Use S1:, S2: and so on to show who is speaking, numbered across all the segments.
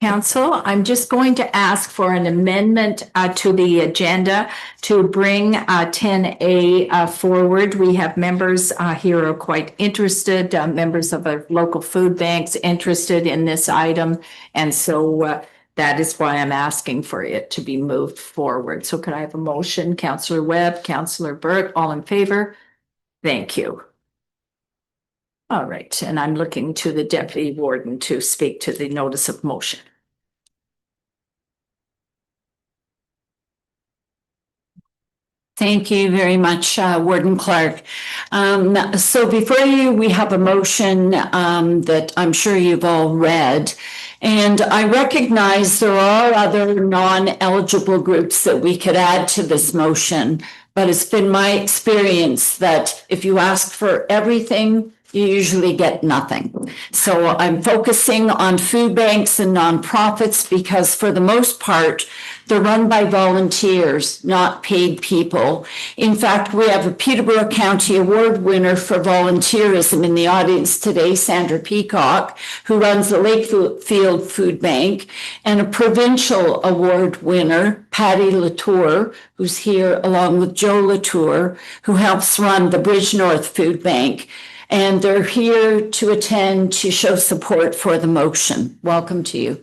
S1: Council, I'm just going to ask for an amendment to the agenda to bring 10A forward. We have members here who are quite interested, members of our local food banks interested in this item. And so that is why I'm asking for it to be moved forward. So could I have a motion? Councillor Webb, Councillor Burt, all in favor? Thank you. All right, and I'm looking to the Deputy Warden to speak to the notice of motion.
S2: Thank you very much, Warden Clark. So before you, we have a motion that I'm sure you've all read. And I recognize there are other non-eligible groups that we could add to this motion, but it's been my experience that if you ask for everything, you usually get nothing. So I'm focusing on food banks and nonprofits because for the most part, they're run by volunteers, not paid people. In fact, we have a Peterborough County Award winner for volunteerism in the audience today, Sandra Peacock, who runs the Lakefield Food Bank, and a provincial award winner, Patty Latour, who's here along with Joe Latour, who helps run the Bridge North Food Bank. And they're here to attend to show support for the motion. Welcome to you.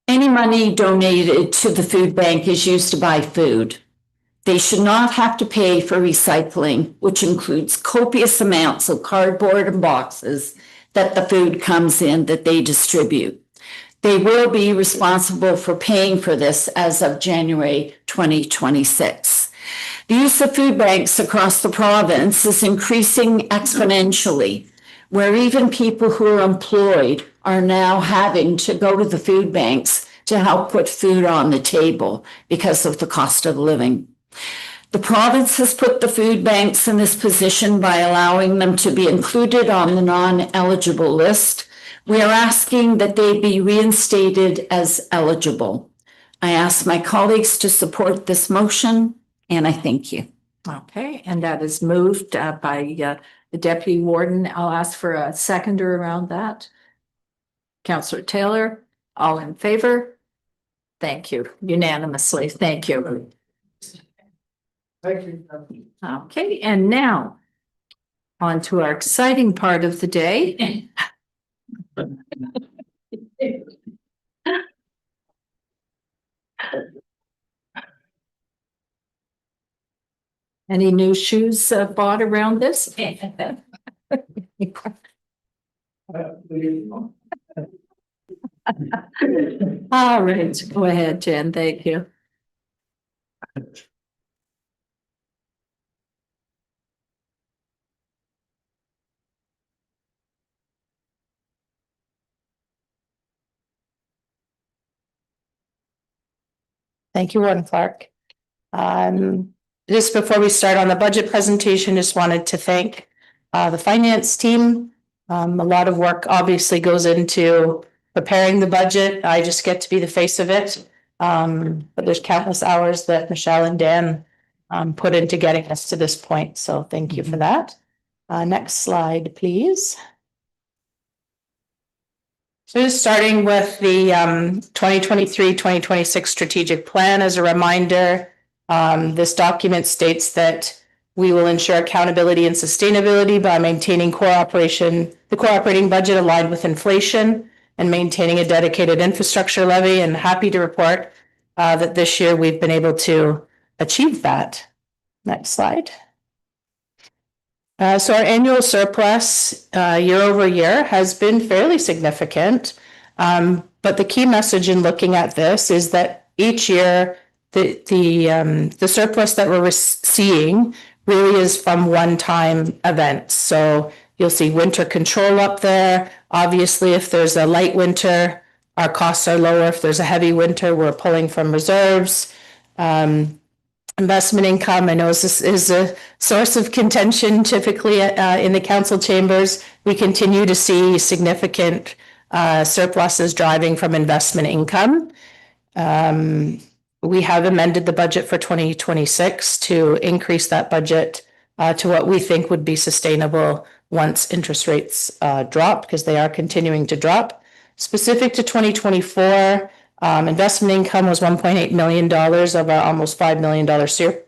S2: Any money donated to the food bank is used to buy food. They should not have to pay for recycling, which includes copious amounts of cardboard and boxes that the food comes in that they distribute. They will be responsible for paying for this as of January 2026. The use of food banks across the province is increasing exponentially, where even people who are employed are now having to go to the food banks to help put food on the table because of the cost of living. The province has put the food banks in this position by allowing them to be included on the non-eligible list. We are asking that they be reinstated as eligible. I ask my colleagues to support this motion, and I thank you.
S1: Okay, and that is moved by the Deputy Warden. I'll ask for a seconder around that. Councillor Taylor, all in favor? Thank you, unanimously. Thank you.
S3: Thank you.
S1: Okay, and now on to our exciting part of the day. Any new shoes bought around this? All right, go ahead, Jen. Thank you.
S4: Thank you, Warden Clark. Just before we start on the budget presentation, just wanted to thank the finance team. A lot of work obviously goes into preparing the budget. I just get to be the face of it. But there's countless hours that Michelle and Dan put into getting us to this point. So thank you for that. Next slide, please. So just starting with the 2023-2026 strategic plan. As a reminder, this document states that we will ensure accountability and sustainability by maintaining the core operating budget aligned with inflation and maintaining a dedicated infrastructure levy. And happy to report that this year we've been able to achieve that. Next slide. So our annual surplus year over year has been fairly significant. But the key message in looking at this is that each year the surplus that we're seeing really is from one-time events. So you'll see winter control up there. Obviously, if there's a light winter, our costs are lower. If there's a heavy winter, we're pulling from reserves. Investment income, I know this is a source of contention typically in the council chambers. We continue to see significant surpluses driving from investment income. We have amended the budget for 2026 to increase that budget to what we think would be sustainable once interest rates drop, because they are continuing to drop. Specific to 2024, investment income was $1.8 million of our almost $5 million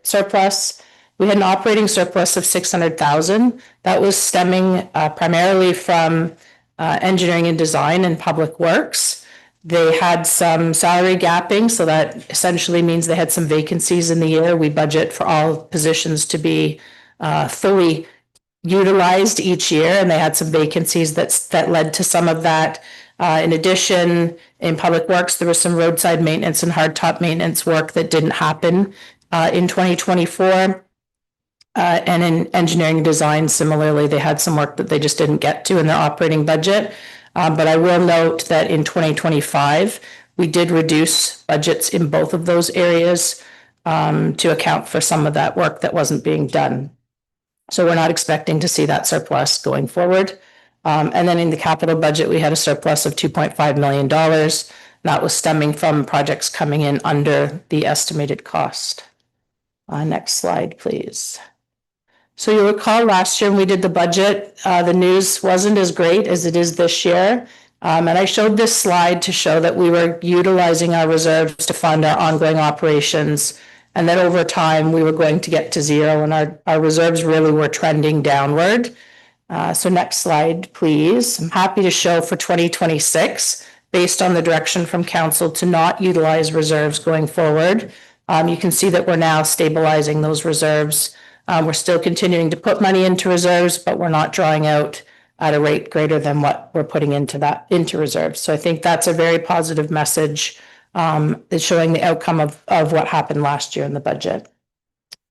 S4: surplus. We had an operating surplus of 600,000. That was stemming primarily from engineering and design and public works. They had some salary gapping, so that essentially means they had some vacancies in the year. We budget for all positions to be fully utilized each year, and they had some vacancies that led to some of that. In addition, in public works, there was some roadside maintenance and hardtop maintenance work that didn't happen in 2024. And in engineering and design, similarly, they had some work that they just didn't get to in their operating budget. But I will note that in 2025, we did reduce budgets in both of those areas to account for some of that work that wasn't being done. So we're not expecting to see that surplus going forward. And then in the capital budget, we had a surplus of $2.5 million. That was stemming from projects coming in under the estimated cost. Next slide, please. So you'll recall last year when we did the budget, the news wasn't as great as it is this year. And I showed this slide to show that we were utilizing our reserves to fund our ongoing operations, and that over time we were going to get to zero, and our reserves really were trending downward. So next slide, please. I'm happy to show for 2026, based on the direction from council to not utilize reserves going forward. You can see that we're now stabilizing those reserves. We're still continuing to put money into reserves, but we're not drawing out at a rate greater than what we're putting into reserves. So I think that's a very positive message. It's showing the outcome of what happened last year in the budget.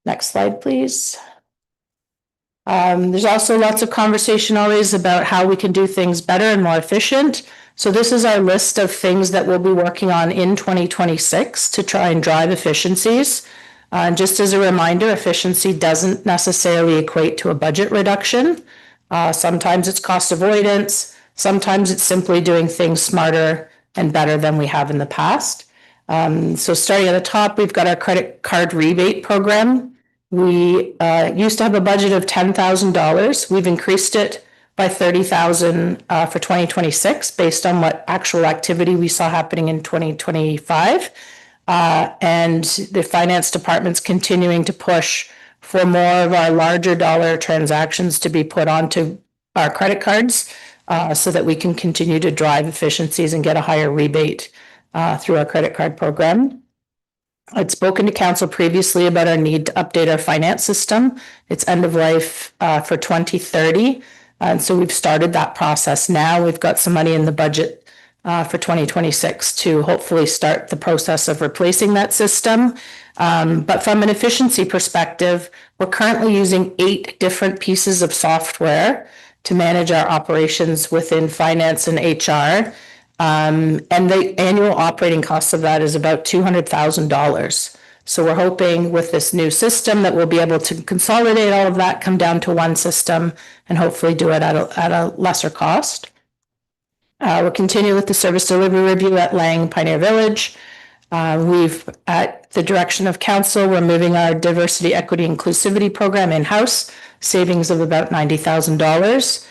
S4: Next slide, please. There's also lots of conversation always about how we can do things better and more efficient. So this is our list of things that we'll be working on in 2026 to try and drive efficiencies. And just as a reminder, efficiency doesn't necessarily equate to a budget reduction. Sometimes it's cost avoidance. Sometimes it's simply doing things smarter and better than we have in the past. So starting at the top, we've got our credit card rebate program. We used to have a budget of $10,000. We've increased it by $30,000 for 2026 based on what actual activity we saw happening in 2025. And the finance department's continuing to push for more of our larger dollar transactions to be put onto our credit cards so that we can continue to drive efficiencies and get a higher rebate through our credit card program. I'd spoken to council previously about our need to update our finance system. It's end of life for 2030. And so we've started that process now. We've got some money in the budget for 2026 to hopefully start the process of replacing that system. But from an efficiency perspective, we're currently using 8 different pieces of software to manage our operations within finance and HR. And the annual operating cost of that is about $200,000. So we're hoping with this new system that we'll be able to consolidate all of that, come down to one system, and hopefully do it at a lesser cost. We're continuing with the service delivery review at Lang Pioneer Village. We've, at the direction of council, we're moving our diversity, equity, inclusivity program in-house, savings of about $90,000.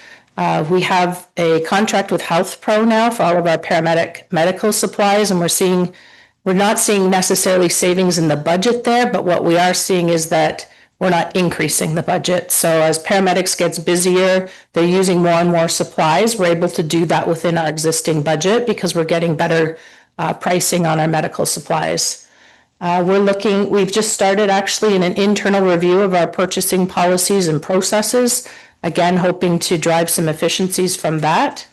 S4: We have a contract with Health Pro now for all of our paramedic medical supplies, and we're not seeing necessarily savings in the budget there, but what we are seeing is that we're not increasing the budget. So as paramedics gets busier, they're using more and more supplies. We're able to do that within our existing budget because we're getting better pricing on our medical supplies. We've just started actually in an internal review of our purchasing policies and processes, again, hoping to drive some efficiencies from that.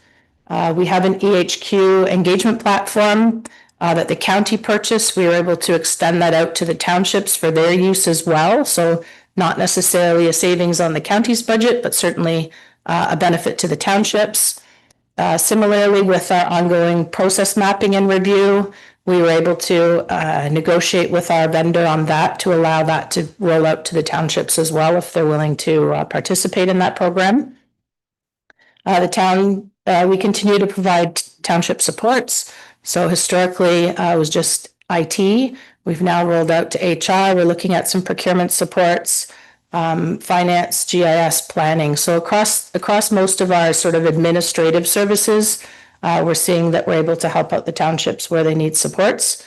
S4: We have an EHQ engagement platform that the county purchased. We were able to extend that out to the townships for their use as well. So not necessarily a savings on the county's budget, but certainly a benefit to the townships. Similarly, with our ongoing process mapping and review, we were able to negotiate with our vendor on that to allow that to roll out to the townships as well if they're willing to participate in that program. We continue to provide township supports. So historically, it was just IT. We've now rolled out to HR. We're looking at some procurement supports. finance, GIS, planning. So across most of our sort of administrative services, we're seeing that we're able to help out the townships where they need supports.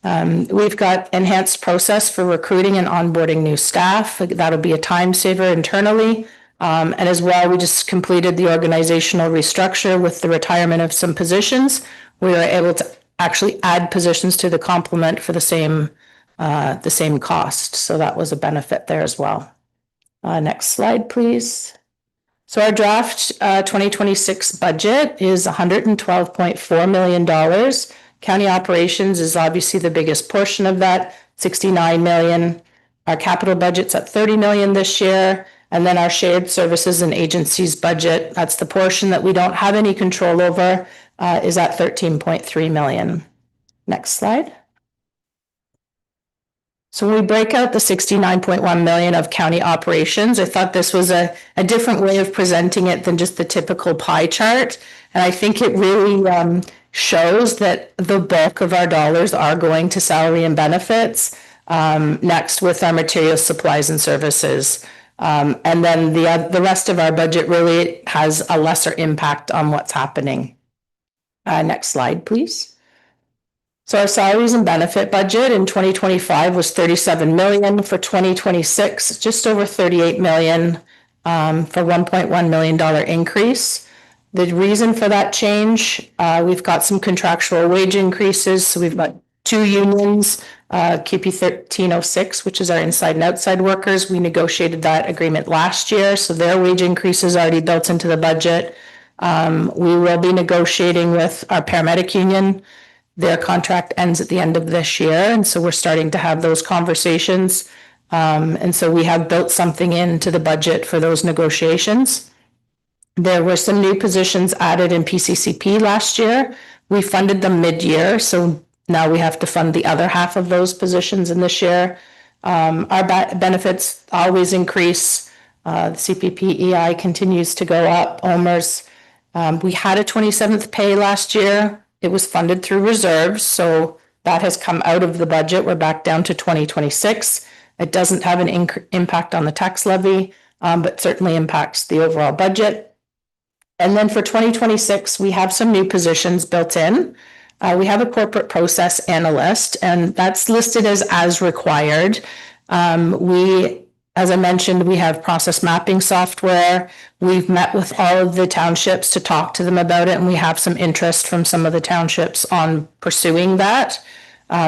S4: We've got enhanced process for recruiting and onboarding new staff. That'll be a time saver internally. And as well, we just completed the organizational restructure with the retirement of some positions. We were able to actually add positions to the complement for the same cost. So that was a benefit there as well. Next slide, please. So our draft 2026 budget is $112.4 million. County operations is obviously the biggest portion of that, $69 million. Our capital budget's at $30 million this year. And then our shared services and agencies budget, that's the portion that we don't have any control over, is at $13.3 million. Next slide. So when we break out the $69.1 million of county operations, I thought this was a different way of presenting it than just the typical pie chart. And I think it really shows that the bulk of our dollars are going to salary and benefits, next with our materials, supplies, and services. And then the rest of our budget really has a lesser impact on what's happening. Next slide, please. So our salaries and benefit budget in 2025 was $37 million. For 2026, just over $38 million, for $1.1 million increase. The reason for that change, we've got some contractual wage increases. So we've got two unions, QP 1306, which is our inside and outside workers. We negotiated that agreement last year, so their wage increase is already built into the budget. We will be negotiating with our paramedic union. Their contract ends at the end of this year, and so we're starting to have those conversations. And so we have built something into the budget for those negotiations. There were some new positions added in PCCP last year. We funded them mid-year, so now we have to fund the other half of those positions in this year. Our benefits always increase. The CPP EI continues to go up. OMERS, we had a 27th pay last year. It was funded through reserves, so that has come out of the budget. We're back down to 2026. It doesn't have an impact on the tax levy, but certainly impacts the overall budget. And then for 2026, we have some new positions built in. We have a corporate process analyst, and that's listed as required. As I mentioned, we have process mapping software. We've met with all of the townships to talk to them about it, and we have some interest from some of the townships on pursuing that.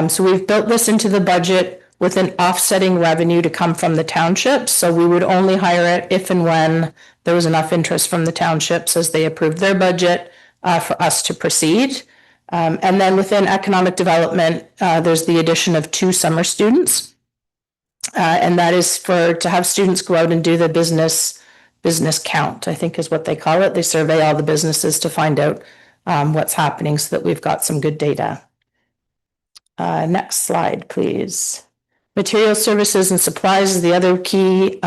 S4: So we've built this into the budget with an offsetting revenue to come from the townships. So we would only hire it if and when there was enough interest from the townships as they approved their budget for us to proceed. And then within economic development, there's the addition of 2 summer students. And that is to have students go out and do the business count, I think is what they call it. They survey all the businesses to find out what's happening so that we've got some good data. Next slide, please. Materials, services, and supplies is the other key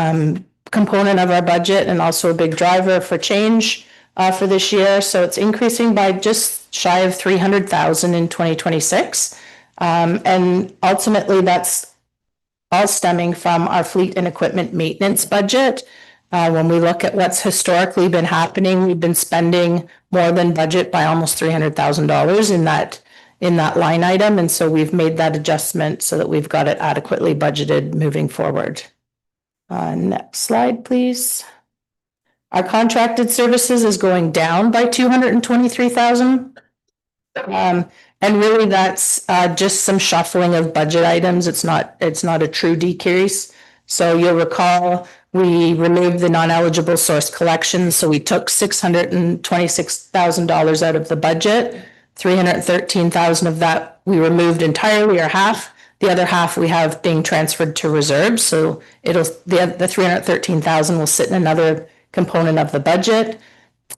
S4: component of our budget and also a big driver for change for this year. So it's increasing by just shy of $300,000 in 2026. And ultimately that's all stemming from our fleet and equipment maintenance budget. When we look at what's historically been happening, we've been spending more than budget by almost $300,000 in that line item. And so we've made that adjustment so that we've got it adequately budgeted moving forward. Next slide, please. Our contracted services is going down by $223,000. And really that's just some shuffling of budget items. It's not a true decrease. So you'll recall we removed the non-eligible source collections. So we took $626,000 out of the budget. $313,000 of that we removed entirely, or half. The other half we have being transferred to reserves. So the $313,000 will sit in another component of the budget.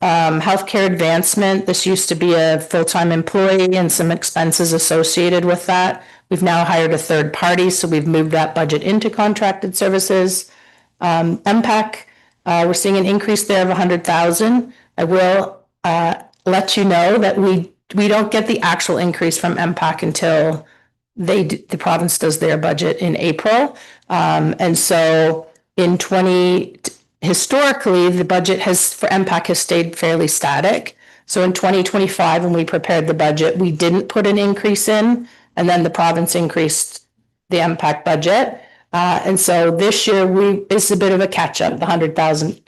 S4: Healthcare advancement, this used to be a full-time employee and some expenses associated with that. We've now hired a third party, so we've moved that budget into contracted services. MPAC, we're seeing an increase there of $100,000. I will let you know that we don't get the actual increase from MPAC until the province does their budget in April. And so historically, the budget for MPAC has stayed fairly static. So in 2025, when we prepared the budget, we didn't put an increase in, and then the province increased the MPAC budget. And so this year it's a bit of a catch up, the 100,000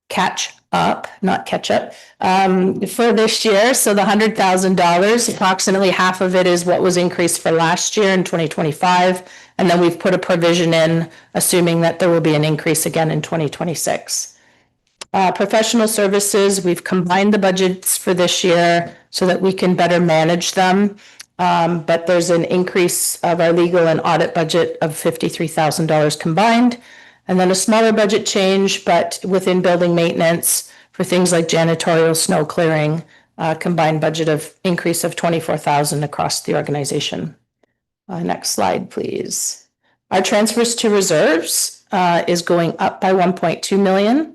S4: catch up, not catch up, for this year. So the $100,000, approximately half of it is what was increased for last year in 2025. And then we've put a provision in, assuming that there will be an increase again in 2026. Professional services, we've combined the budgets for this year so that we can better manage them. But there's an increase of our legal and audit budget of $53,000 combined. And then a smaller budget change, but within building maintenance for things like janitorial, snow clearing, combined budget of increase of $24,000 across the organization. Next slide, please. Our transfers to reserves is going up by 1.2 million.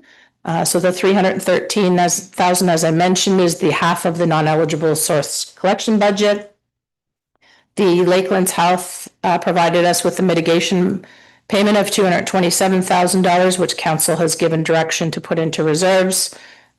S4: So the 313,000, as I mentioned, is the half of the non-eligible source collection budget. The Lakelands Health provided us with the mitigation payment of $227,000, which council has given direction to put into reserves.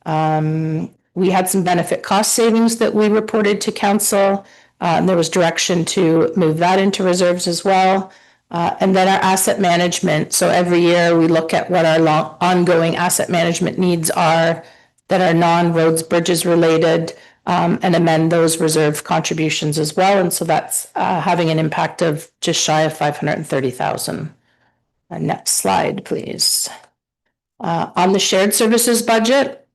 S4: We had some benefit cost savings that we reported to council. And there was direction to move that into reserves as well. And then our asset management. So every year we look at what our ongoing asset management needs are that are non-roads, bridges related, and amend those reserve contributions as well. And so that's having an impact of just shy of 530,000. Next slide, please. On the shared services budget,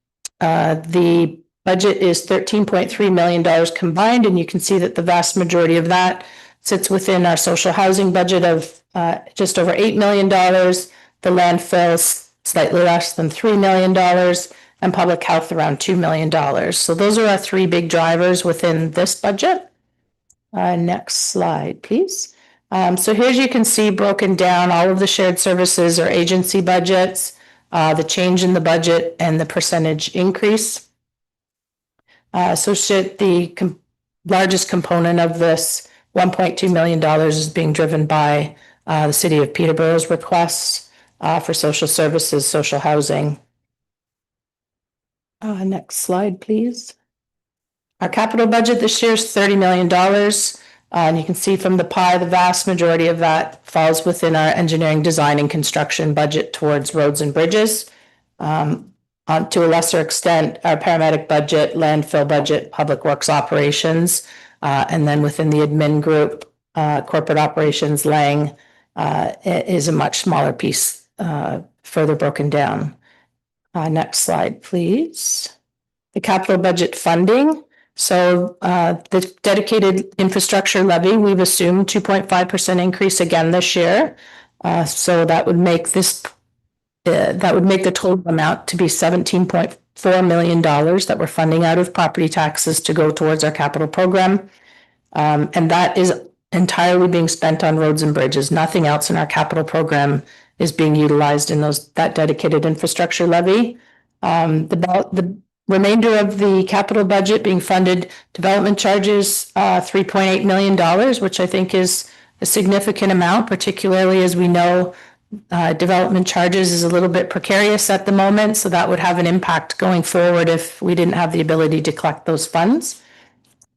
S4: the budget is $13.3 million combined, and you can see that the vast majority of that sits within our social housing budget of just over $8 million, the landfill slightly less than $3 million, and public health around $2 million. So those are our three big drivers within this budget. Next slide, please. So here you can see broken down all of the shared services or agency budgets, the change in the budget and the percentage increase. So the largest component of this $1.2 million is being driven by the city of Peterborough's requests for social services, social housing. Next slide, please. Our capital budget this year is $30 million. And you can see from the pie, the vast majority of that falls within our engineering, design, and construction budget towards roads and bridges. To a lesser extent, our paramedic budget, landfill budget, public works operations, and then within the admin group, corporate operations, Lang is a much smaller piece, further broken down. Next slide, please. The capital budget funding. So the dedicated infrastructure levy, we've assumed 2.5% increase again this year. So that would make this that would make the total amount to be $17.4 million that we're funding out of property taxes to go towards our capital program. And that is entirely being spent on roads and bridges. Nothing else in our capital program is being utilized in that dedicated infrastructure levy. The remainder of the capital budget being funded development charges, $3.8 million, which I think is a significant amount, particularly as we know development charges is a little bit precarious at the moment. So that would have an impact going forward if we didn't have the ability to collect those funds.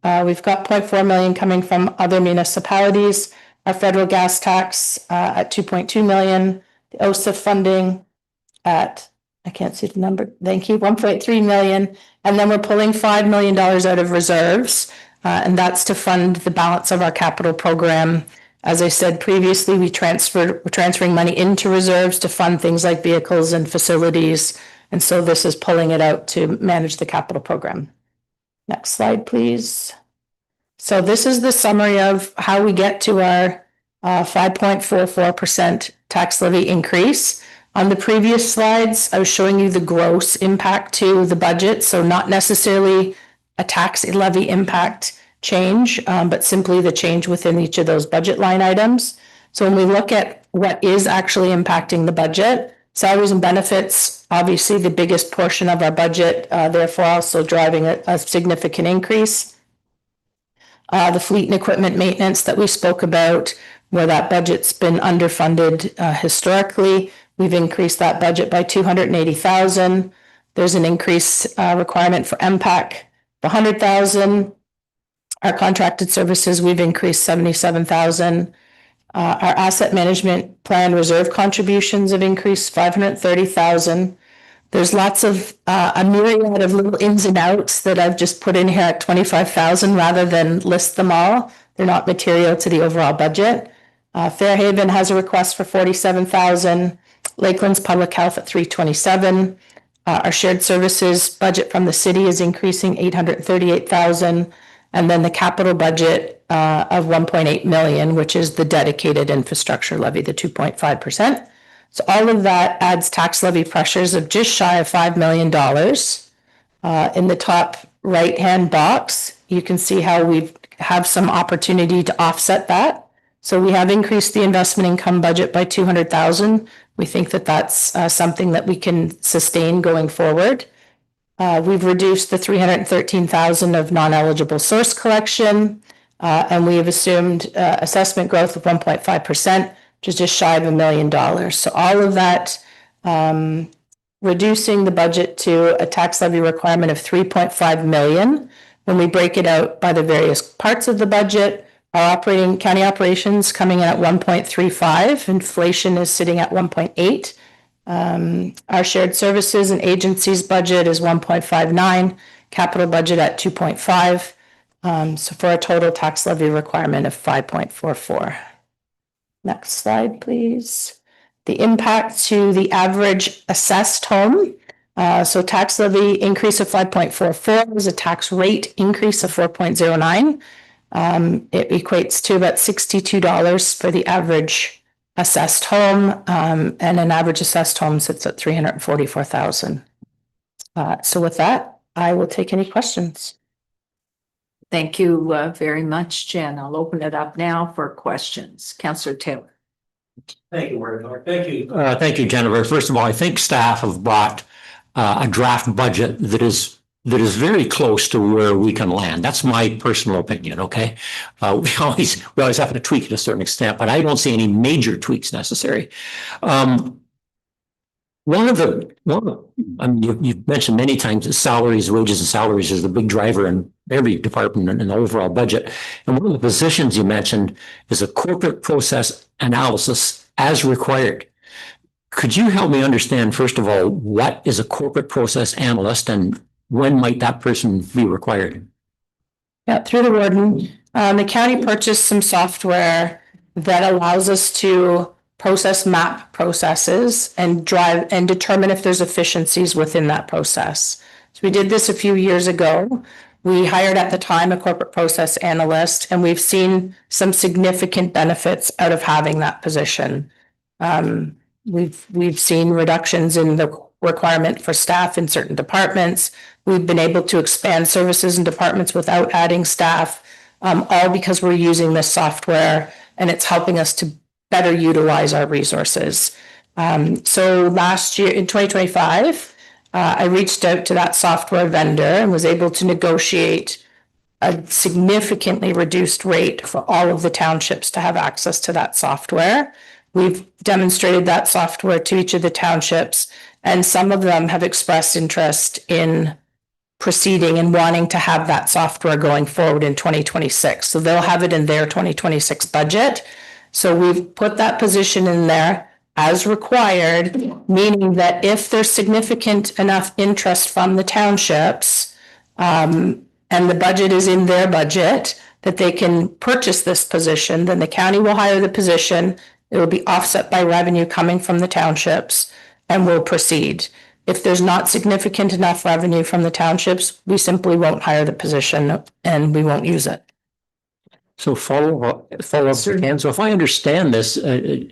S4: We've got $0.4 million coming from other municipalities, our federal gas tax at $2.2 million, the OSIF funding at, I can't see the number, thank you, $1.3 million. And then we're pulling $5 million out of reserves, and that's to fund the balance of our capital program. As I said previously, we're transferring money into reserves to fund things like vehicles and facilities. And so this is pulling it out to manage the capital program. Next slide, please. So this is the summary of how we get to our 5.44% tax levy increase. On the previous slides, I was showing you the gross impact to the budget. So not necessarily a tax levy impact change, but simply the change within each of those budget line items. So when we look at what is actually impacting the budget, salaries and benefits, obviously the biggest portion of our budget, therefore also driving a significant increase. The fleet and equipment maintenance that we spoke about, where that budget's been underfunded historically, We've increased that budget by 280,000. There's an increase requirement for MPAC, 100,000. Our contracted services, we've increased 77,000. Our asset management plan reserve contributions have increased 530,000. There's lots of a myriad of little ins and outs that I've just put in here at 25,000 rather than list them all. They're not material to the overall budget. Fairhaven has a request for 47,000. Lakeland's Public Health at 327. Our shared services budget from the city is increasing 838,000. And then the capital budget of 1.8 million, which is the dedicated infrastructure levy, the 2.5%. So all of that adds tax levy pressures of just shy of $5 million. In the top right-hand box, you can see how we have some opportunity to offset that. So we have increased the investment income budget by 200,000. We think that that's something that we can sustain going forward. We've reduced the 313,000 of non-eligible source collection, and we have assumed assessment growth of 1.5%, which is just shy of $1 million. So all of that, reducing the budget to a tax levy requirement of 3.5 million. When we break it out by the various parts of the budget, our county operations coming in at 1.35, inflation is sitting at 1.8. Our shared services and agencies budget is 1.59, capital budget at 2.5. So for a total tax levy requirement of 5.44. Next slide, please. The impact to the average assessed home. So tax levy increase of 5.44 is a tax rate increase of 4.09. It equates to about $62 for the average assessed home, and an average assessed home sits at 344,000. So with that, I will take any questions.
S1: Thank you very much, Jen. I'll open it up now for questions. Councillor Taylor.
S3: Thank you, Warden Clark. Thank you.
S5: Thank you, Jennifer. First of all, I think staff have brought a draft budget that is very close to where we can land. That's my personal opinion, okay? We always have to tweak it to a certain extent, but I don't see any major tweaks necessary. You've mentioned many times that salaries, wages and salaries is the big driver in every department in the overall budget. And one of the positions you mentioned is a corporate process analysis as required. Could you help me understand, first of all, what is a corporate process analyst and when might that person be required?
S4: Yeah, through the warden, the county purchased some software that allows us to process map processes and determine if there's efficiencies within that process. So we did this a few years ago. We hired at the time a corporate process analyst, and we've seen some significant benefits out of having that position. We've seen reductions in the requirement for staff in certain departments. We've been able to expand services and departments without adding staff, all because we're using this software and it's helping us to better utilize our resources. So last year in 2025, I reached out to that software vendor and was able to negotiate a significantly reduced rate for all of the townships to have access to that software. We've demonstrated that software to each of the townships, and some of them have expressed interest in proceeding and wanting to have that software going forward in 2026. So they'll have it in their 2026 budget. So we've put that position in there as required, meaning that if there's significant enough interest from the townships, and the budget is in their budget, that they can purchase this position, then the county will hire the position. It will be offset by revenue coming from the townships, and we'll proceed. If there's not significant enough revenue from the townships, we simply won't hire the position and we won't use it.
S5: So follow up again. So if I understand this,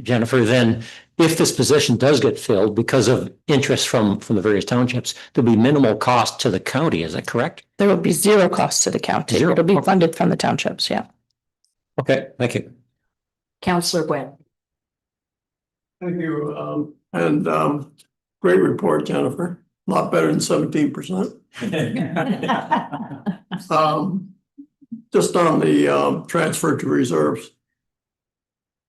S5: Jennifer, then if this position does get filled because of interest from the various townships, there'll be minimal cost to the county. Is that correct?
S4: There will be zero cost to the county.
S5: Zero.
S4: It'll be funded from the townships, yeah.
S5: Okay, thank you.
S1: Councillor Webb.
S3: Thank you. Great report, Jennifer. A lot better than 17%. Just on the transfer to reserves.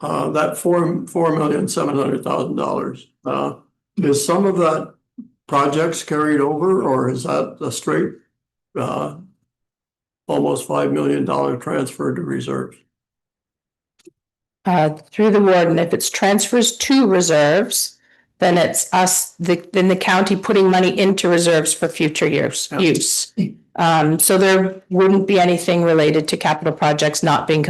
S3: that $4,700,000, is some of that projects carried over, or is that a straight, almost $5 million transfer to reserves?
S4: Through the warden, if it's transfers to reserves, then it's us, then the county putting money into reserves for future years,
S3: Yeah.
S4: use. So there wouldn't be anything related to capital projects not being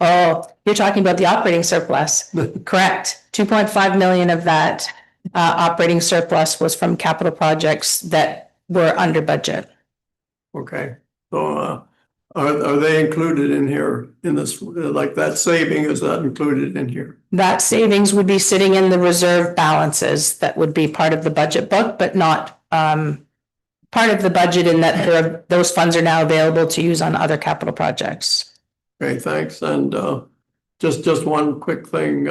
S4: oh, you're talking about the operating surplus. Correct. 2.5 million of that operating surplus was from capital projects that were under budget.
S3: Okay, so, are they included in here in this, like that saving, is that included in here?
S4: That savings would be sitting in the reserve balances that would be part of the budget book, but not part of the budget in that those funds are now available to use on other capital projects.
S3: Okay, thanks, and, just one quick thing,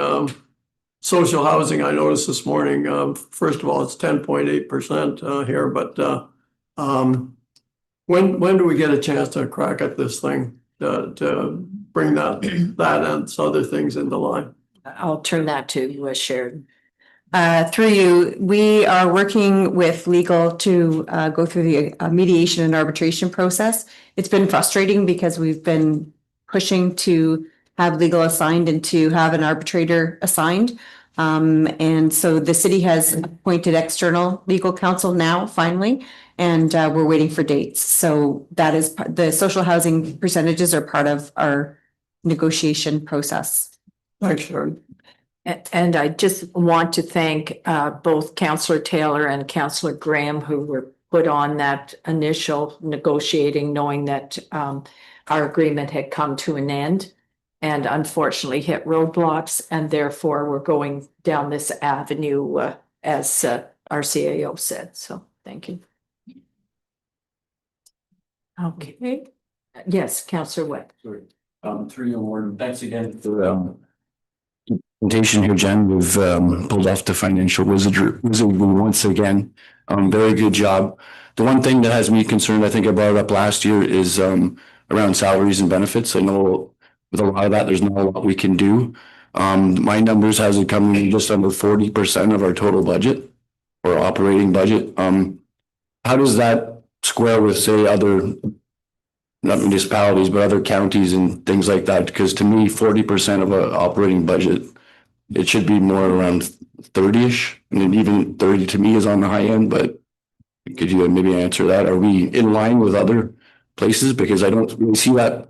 S3: social housing, I noticed this morning, first of all, it's 10.8% here, but, when do we get a chance to crack at this thing, to bring that and other things into line?
S6: I'll turn that to Sharon. Through you, we are working with legal to go through the mediation and arbitration process. It's been frustrating because we've been pushing to have legal assigned and to have an arbitrator assigned. And so the city has appointed external legal counsel now, finally, and we're waiting for dates. So that is, the social housing percentages are part of our negotiation process.
S3: Thanks, Sharon.
S1: And I just want to thank both Councillor Taylor and Councillor Graham, who were put on that initial negotiating, knowing that our agreement had come to an end and unfortunately hit roadblocks, and therefore we're going down this avenue as our CAO said. So thank you. Okay. Yes, Councillor Webb.
S7: Through your warden, thanks again for presentation here, Jen. We've pulled off the financial wizardry once again. Very good job. The one thing that has me concerned, I think I brought it up last year, is around salaries and benefits. I know with a lot of that, there's not a lot we can do. My numbers has it coming in just under 40% of our total budget or operating budget. How does that square with, say, other, not municipalities, but other counties and things like that? Because to me, 40% of an operating budget, it should be more around 30-ish. I mean, even 30 to me is on the high end, but could you maybe answer that? Are we in line with other places? Because I don't really see that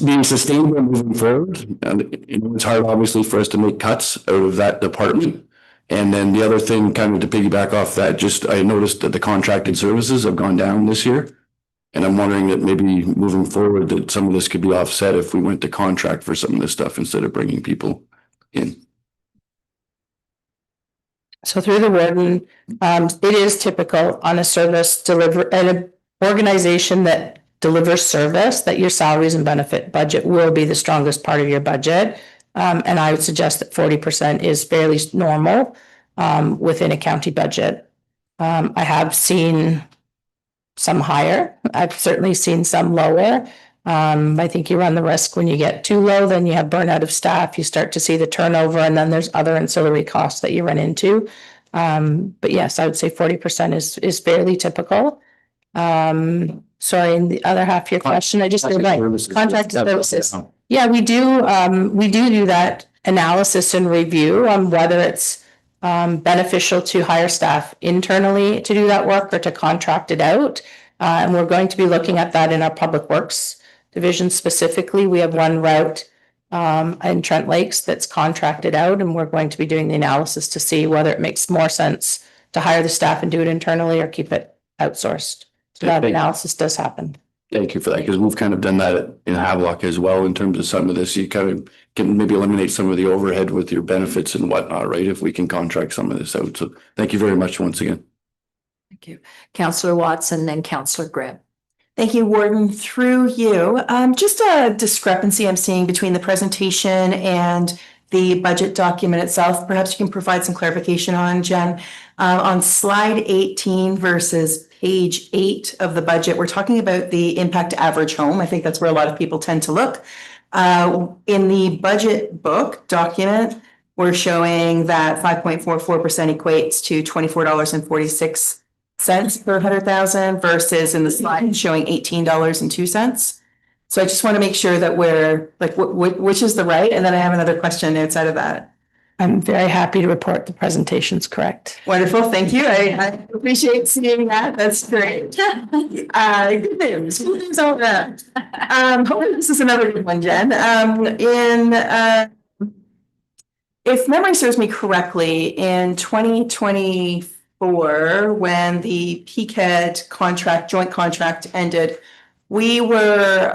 S7: being sustainable moving forward. And you know, it's hard, obviously, for us to make cuts out of that department. And then the other thing, kind of to piggyback off that, just I noticed that the contracted services have gone down this year. And I'm wondering that maybe moving forward that some of this could be offset if we went to contract for some of this stuff instead of bringing people in.
S4: So through the warden, it is typical on a service an organization that delivers service that your salaries and benefit budget will be the strongest part of your budget. And I would suggest that 40% is fairly normal within a county budget. I have seen some higher. I've certainly seen some lower. I think you run the risk when you get too low, then you have burnout of staff, you start to see the turnover, and then there's other ancillary costs that you run into. But yes, I would say 40% is fairly typical. Sorry, in the other half of your question, I just realized contracted services. Yeah, we do that analysis and review on whether it's beneficial to hire staff internally to do that work or to contract it out. And we're going to be looking at that in our public works division specifically. We have one route in Trent Lakes that's contracted out, and we're going to be doing the analysis to see whether it makes more sense to hire the staff and do it internally or keep it outsourced. So that analysis does happen.
S7: Thank you for that, because we've kind of done that in Havelock as well in terms of some of this. You kind of can maybe eliminate some of the overhead with your benefits and whatnot, right? If we can contract some of this out. So thank you very much once again.
S1: Thank you. Councillor Watson, then Councillor Graham.
S8: Thank you, Warden. Through you, just a discrepancy I'm seeing between the presentation and the budget document itself. Perhaps you can provide some clarification on, Jen. On slide 18 versus page 8 of the budget, we're talking about the impact to average home. I think that's where a lot of people tend to look. In the budget book document, we're showing that 5.44% equates to $24.46 per 100,000 versus in the slide showing $18.02. So I just want to make sure that we're like, which is the right? And then I have another question outside of that.
S4: I'm very happy to report the presentation's correct.
S8: Wonderful, thank you. I appreciate seeing that. That's great. Good news. Good news on that. Hopefully this is another good one, Jen. If memory serves me correctly, in 2024, when the PCAD contract, joint contract ended, we were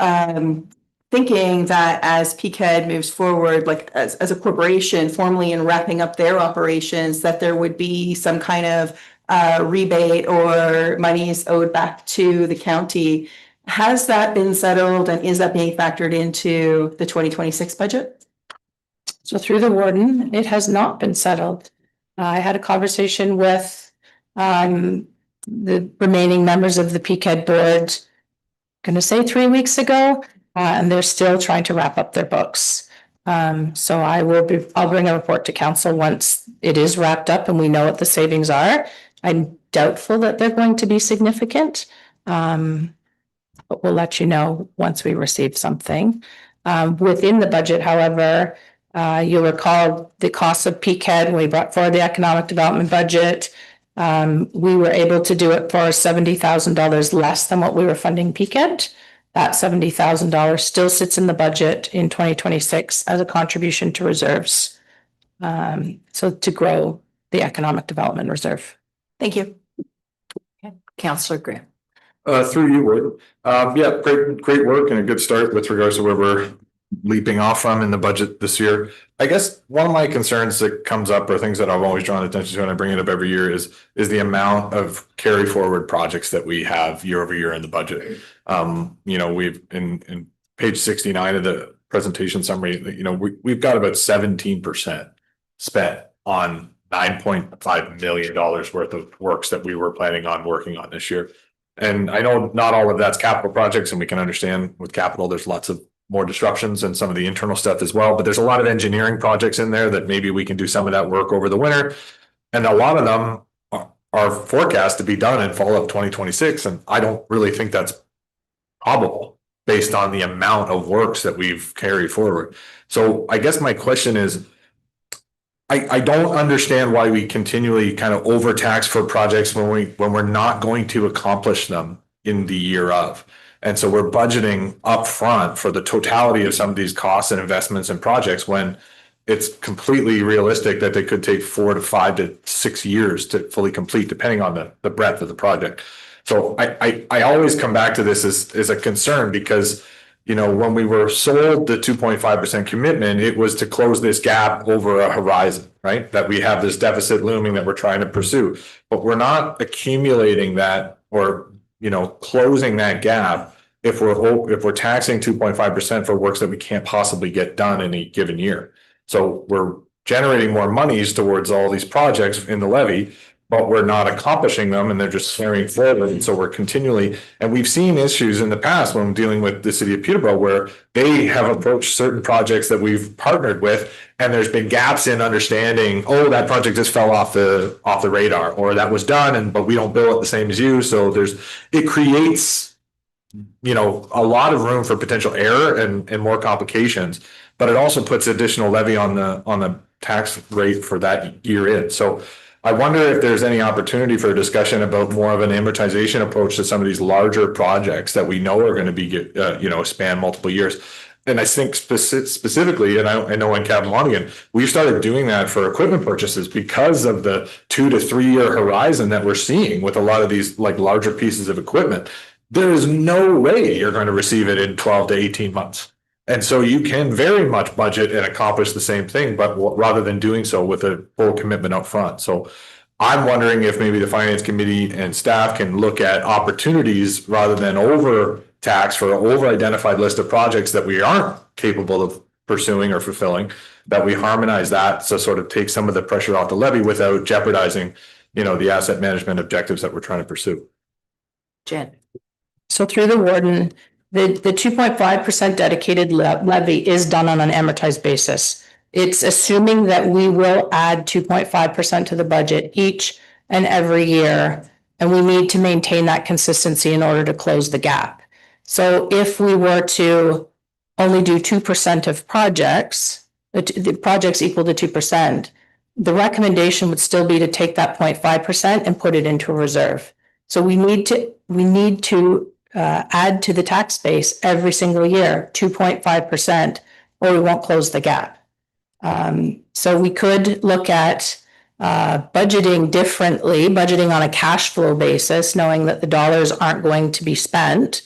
S8: thinking that as PCAD moves forward, like as a corporation formally in wrapping up their operations, that there would be some kind of rebate or monies owed back to the county. Has that been settled and is that being factored into the 2026 budget?
S4: So through the warden, it has not been settled. I had a conversation with the remaining members of the PCAD board, going to say 3 weeks ago, and they're still trying to wrap up their books. So I'll bring a report to council once it is wrapped up and we know what the savings are. I'm doubtful that they're going to be significant, but we'll let you know once we receive something. Within the budget, however, you'll recall the cost of PCAD when we brought forward the economic development budget. We were able to do it for $70,000 less than what we were funding PCAD. That $70,000 still sits in the budget in 2026 as a contribution to reserves. So to grow the economic development reserve.
S8: Thank you.
S1: Councillor Graham.
S9: Through you, Ward. Yeah, great work and a good start with regards to where we're leaping off from in the budget this year. I guess one of my concerns that comes up, or things that I've always drawn attention to when I bring it up every year, is the amount of carry forward projects that we have year over year in the budget. We've in page 69 of the presentation summary, we've got about 17% spent on $9.5 million worth of works that we were planning on working on this year. And I know not all of that's capital projects, and we can understand with capital, there's lots of more disruptions and some of the internal stuff as well. But there's a lot of engineering projects in there that maybe we can do some of that work over the winter. And a lot of them are forecast to be done in fall of 2026. And I don't really think that's probable based on the amount of works that we've carried forward. So I guess my question is, I don't understand why we continually kind of overtax for projects when we're not going to accomplish them in the year of. And so we're budgeting upfront for the totality of some of these costs and investments and projects when it's completely realistic that they could take 4 to 5 to 6 years to fully complete, depending on the breadth of the project. So I always come back to this as a concern because, when we were sold the 2.5% commitment, it was to close this gap over a horizon, right? That we have this deficit looming that we're trying to pursue, but we're not accumulating that or closing that gap if we're taxing 2.5% for works that we can't possibly get done in a given year. So we're generating more monies towards all these projects in the levy, but we're not accomplishing them and they're just carrying forward. And so we're continually, and we've seen issues in the past when dealing with the city of Peterborough where they have approached certain projects that we've partnered with and there's been gaps in understanding, oh, that project just fell off the radar, or that was done but we don't bill it the same as you. So it creates, a lot of room for potential error and more complications, but it also puts additional levy on the tax rate for that year in. So I wonder if there's any opportunity for a discussion about more of an amortization approach to some of these larger projects that we know are going to be, span multiple years. And I think specifically, and I know in Cavan we've started doing that for equipment purchases because of the 2 to 3 year horizon that we're seeing with a lot of these like larger pieces of equipment. There is no way you're going to receive it in 12 to 18 months. And so you can very much budget and accomplish the same thing, but rather than doing so with a full commitment up front. So I'm wondering if maybe the finance committee and staff can look at opportunities rather than overtax for an over-identified list of projects that we aren't capable of pursuing or fulfilling, that we harmonize that to sort of take some of the pressure off the levy without jeopardizing, the asset management objectives that we're trying to pursue.
S1: Jen.
S4: So through the warden, The 2.5% dedicated levy is done on an amortized basis. It's assuming that we will add 2.5% to the budget each and every year. And we need to maintain that consistency in order to close the gap. So if we were to only do 2% of projects, the projects equal to 2%, the recommendation would still be to take that 0.5% and put it into a reserve. So we need to add to the tax base every single year, 2.5%, or we won't close the gap. So we could look at budgeting differently, budgeting on a cash flow basis, knowing that the dollars aren't going to be spent.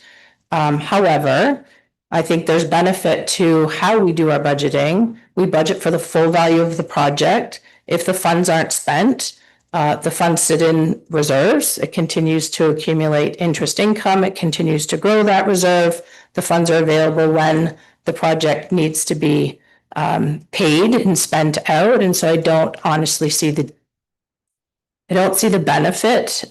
S4: However, I think there's benefit to how we do our budgeting. We budget for the full value of the project. If the funds aren't spent, the funds sit in reserves. It continues to accumulate interest income. It continues to grow that reserve. The funds are available when the project needs to be paid and spent out. And so I don't honestly see the benefit.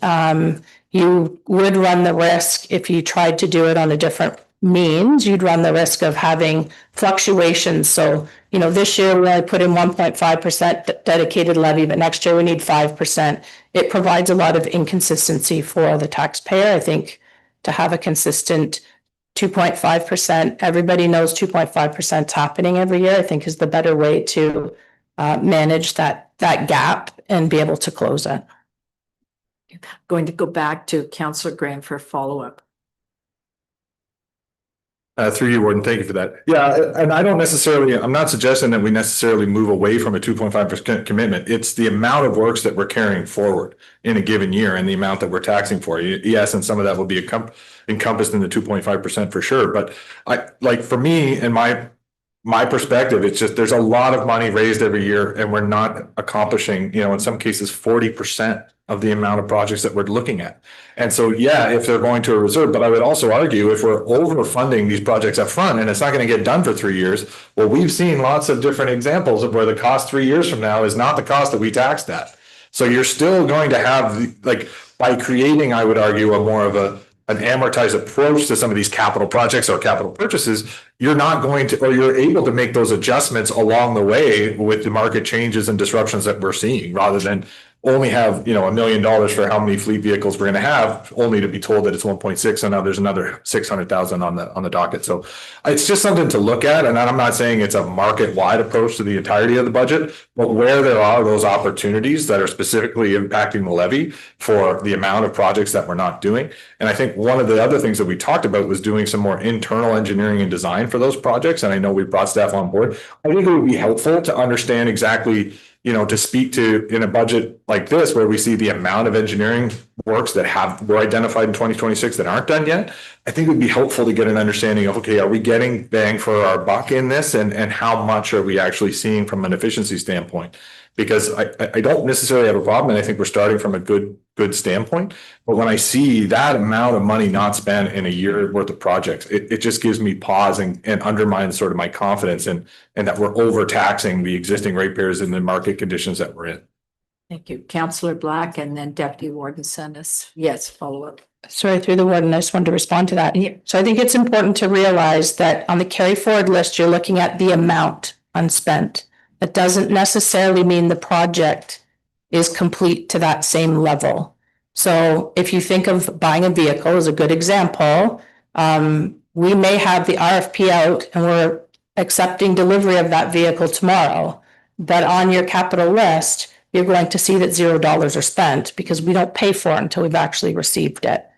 S4: You would run the risk if you tried to do it on a different means. You'd run the risk of having fluctuations. So, this year we only put in 1.5% dedicated levy, but next year we need 5%. It provides a lot of inconsistency for the taxpayer. I think to have a consistent 2.5%, everybody knows 2.5% is happening every year, I think is the better way to manage that gap and be able to close it.
S1: Going to go back to Councillor Graham for a follow-up.
S9: Through you, Warden, thank you for that. Yeah, and I'm not suggesting that we necessarily move away from a 2.5% commitment. It's the amount of works that we're carrying forward in a given year and the amount that we're taxing for. Yes, and some of that will be encompassed in the 2.5% for sure. But for me and my perspective, it's just there's a lot of money raised every year and we're not accomplishing, in some cases, 40% of the amount of projects that we're looking at. And so, yeah, if they're going to a reserve, but I would also argue if we're overfunding these projects up front and it's not going to get done for 3 years, well, we've seen lots of different examples of where the cost 3 years from now is not the cost that we taxed at. So you're still going to have, by creating, I would argue, a more of an amortized approach to some of these capital projects or capital purchases, you're not going to, or you're able to make those adjustments along the way with the market changes and disruptions that we're seeing, rather than only have, $1 million for how many fleet vehicles we're going to have, only to be told that it's 1.6 and now there's another 600,000 on the docket. So it's just something to look at. And I'm not saying it's a market-wide approach to the entirety of the budget, but where there are those opportunities that are specifically impacting the levy for the amount of projects that we're not doing. And I think one of the other things that we talked about was doing some more internal engineering and design for those projects. And I know we brought staff on board. I think it would be helpful to understand exactly, to speak to in a budget like this, where we see the amount of engineering works that were identified in 2026 that aren't done yet. I think it would be helpful to get an understanding of, okay, are we getting bang for our buck in this, and how much are we actually seeing from an efficiency standpoint? Because I don't necessarily have a problem, and I think we're starting from a good standpoint. But when I see that amount of money not spent in a year worth of projects, it just gives me pause and undermines sort of my confidence in that we're overtaxing the existing ratepayers in the market conditions that we're in.
S1: Thank you. Councillor Black and then Deputy Warden Sennis. Yes, follow up.
S4: Sorry, through the warden, I just wanted to respond to that. So I think it's important to realize that on the carry forward list, you're looking at the amount unspent. That doesn't necessarily mean the project is complete to that same level. So if you think of buying a vehicle as a good example, we may have the RFP out and we're accepting delivery of that vehicle tomorrow. But on your capital list, you're going to see that $0 are spent because we don't pay for it until we've actually received it.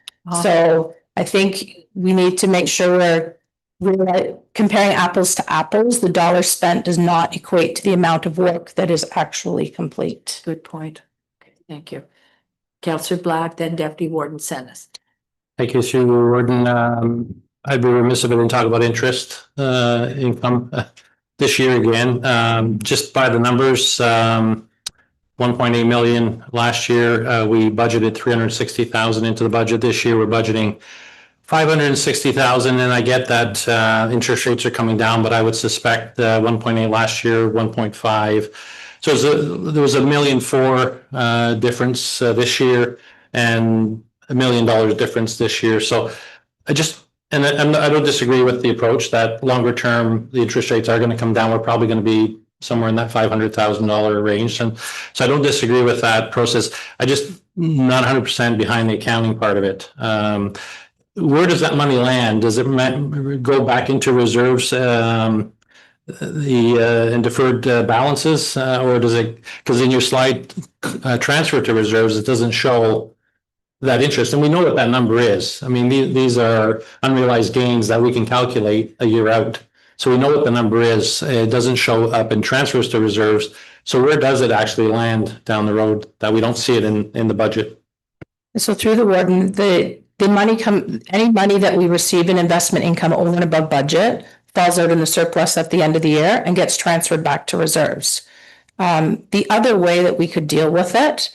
S4: So I think we need to make sure we're comparing apples to apples. The dollar spent does not equate to the amount of work that is actually complete.
S1: Good point. Okay, thank you. Councillor Black, then Deputy Warden Sennis.
S10: Thank you, through the warden. I'd be remiss if I didn't talk about interest income this year again. Just by the numbers, 1.8 million last year. We budgeted 360,000 into the budget. This year we're budgeting 560,000, and I get that interest rates are coming down, but I would suspect 1.8 last year, 1.5. So there was $1.4 million difference this year, and $1 million difference this year. So And I don't disagree with the approach that longer term, the interest rates are going to come down. We're probably going to be somewhere in that $500,000 range. And so I don't disagree with that process. I just not 100% behind the accounting part of it. Where does that money land? Does it go back into reserves, and deferred balances, or does it? Because in your slide, transfer to reserves, it doesn't show that interest, and we know what that number is. I mean, these are unrealized gains that we can calculate a year out. So we know what the number is. It doesn't show up in transfers to reserves. So where does it actually land down the road that we don't see it in the budget?
S4: So through the warden, the money any money that we receive in investment income over and above budget falls out in the surplus at the end of the year and gets transferred back to reserves. The other way that we could deal with it,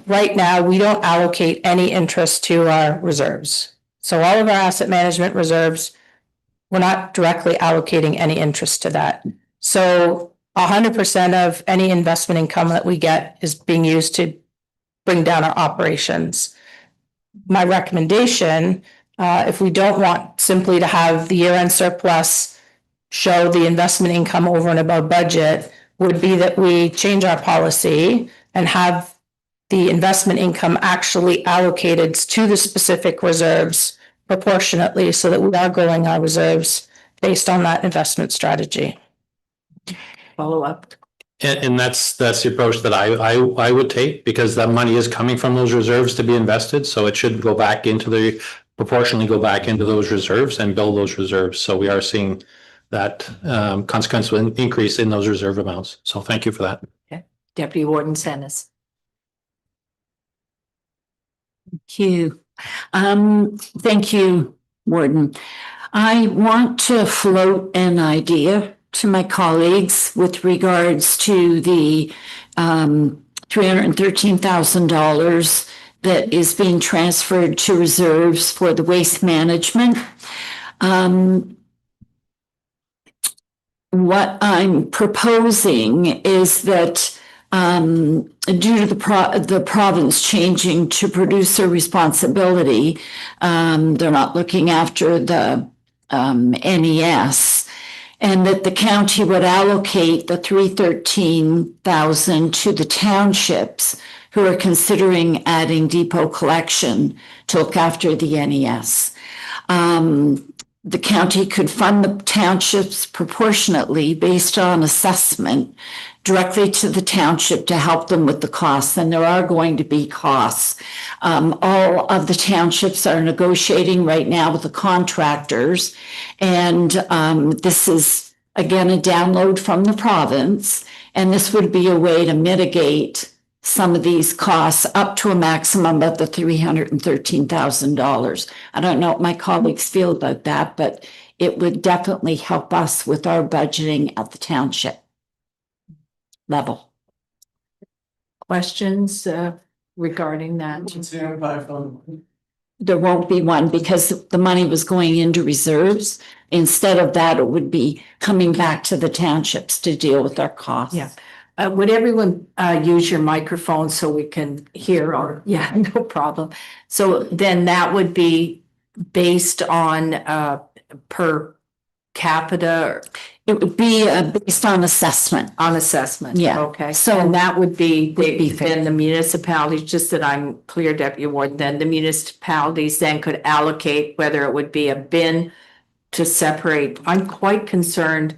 S4: right now, we don't allocate any interest to our reserves. So all of our asset management reserves, we're not directly allocating any interest to that. So 100% of any investment income that we get is being used to bring down our operations. My recommendation, if we don't want simply to have the year-end surplus show the investment income over and above budget, would be that we change our policy and have the investment income actually allocated to the specific reserves proportionately so that we are growing our reserves based on that investment strategy.
S1: Follow up.
S10: And that's the approach that I would take, because that money is coming from those reserves to be invested. So it should go back into proportionally go back into those reserves and build those reserves. So we are seeing that consequential increase in those reserve amounts. So thank you for that.
S1: Okay. Deputy Warden Sennis.
S2: Thank you. Thank you, Warden. I want to float an idea to my colleagues with regards to the $313,000 that is being transferred to reserves for the waste management. What I'm proposing is that due to the province changing to producer responsibility, they're not looking after the NES, and that the county would allocate the $313,000 to the townships who are considering adding depot collection to look after the NES. The county could fund the townships proportionately based on assessment directly to the township to help them with the costs, and there are going to be costs. All of the townships are negotiating right now with the contractors, and this is, again, a download from the province, and this would be a way to mitigate some of these costs up to a maximum of the $313,000. I don't know what my colleagues feel about that, but it would definitely help us with our budgeting at the township level.
S1: Questions regarding that?
S2: There won't be one because the money was going into reserves. Instead of that, it would be coming back to the townships to deal with our costs.
S1: Yeah. Would everyone use your microphone so we can hear? Or yeah, no problem. So then that would be based on per capita.
S2: It would be based on assessment.
S1: On assessment.
S2: Yeah.
S1: Okay.
S2: So
S1: And that would be
S2: fair.
S1: then the municipalities, just that I'm clear, Deputy Warden, then the municipalities then could allocate whether it would be a bin to separate. I'm quite concerned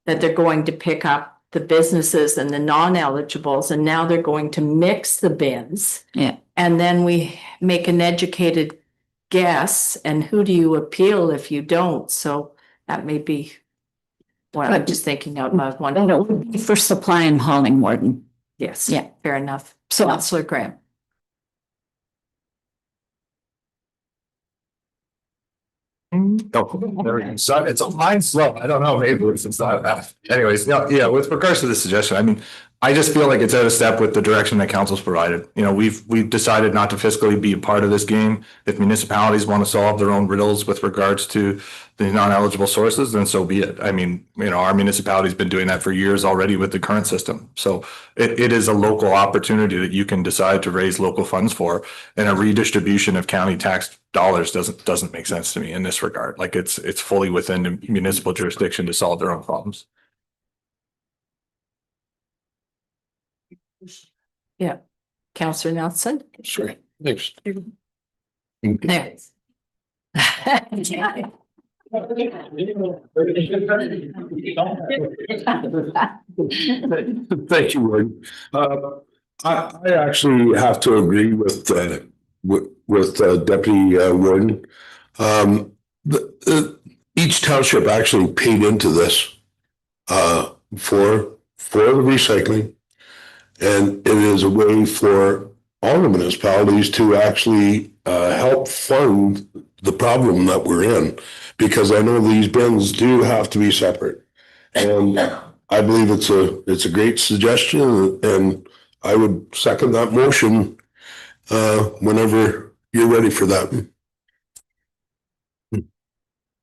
S1: that they're going to pick up the businesses and the non-eligibles, and now they're going to mix the bins.
S2: Yeah.
S1: And then we make an educated guess, and who do you appeal if you don't? So that may be what I'm just thinking out loud.
S2: And it would be for supply and hauling, Warden.
S1: Yes.
S2: Yeah.
S1: Fair enough.
S2: So
S1: Councillor Graham.
S9: So it's a line slow. I don't know, maybe it's not that. Anyways, yeah, with regards to the suggestion, I mean, I just feel like it's out of step with the direction that council's provided. You know, we've decided not to fiscally be a part of this game. If municipalities want to solve their own riddles with regards to the non-eligible sources, then so be it. I mean, you know, our municipality's been doing that for years already with the current system. So it is a local opportunity that you can decide to raise local funds for, and a redistribution of county tax dollars doesn't make sense to me in this regard. Like it's fully within the municipal jurisdiction to solve their own problems.
S1: Yeah. Counselor Nelson?
S7: Sure. Thanks.
S1: There.
S11: Thank you, Warden. I actually have to agree with Deputy Warden. Each township actually paid into this for the recycling. And it is a way for all the municipalities to actually help fund the problem that we're in. Because I know these bins do have to be separate. And I believe it's a great suggestion, and I would second that motion whenever you're ready for that.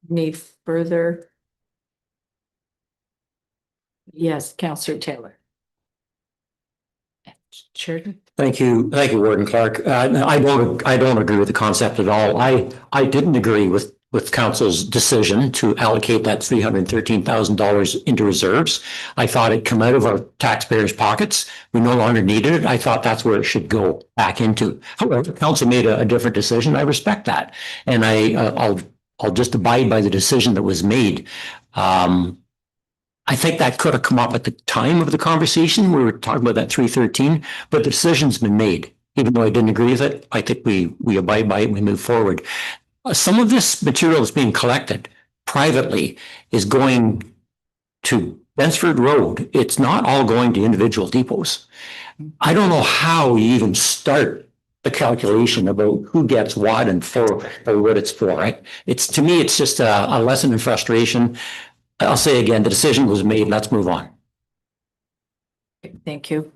S1: Any further? Yes, Counselor Taylor. Sheridan?
S5: Thank you, Warden Clark. I don't agree with the concept at all. I didn't agree with council's decision to allocate that $313,000 into reserves. I thought it'd come out of our taxpayers' pockets. We no longer needed it. I thought that's where it should go back into. However, council made a different decision. I respect that, and I'll just abide by the decision that was made. I think that could have come up at the time of the conversation. We were talking about that 313, but the decision's been made. Even though I didn't agree with it, I think we abide by it and we move forward. Some of this material that's being collected privately is going to Bensford Road. It's not all going to individual depots. I don't know how you even start the calculation about who gets what and for or what it's for. Right? To me, it's just a lesson in frustration. I'll say again, the decision was made. Let's move on.
S1: Thank you.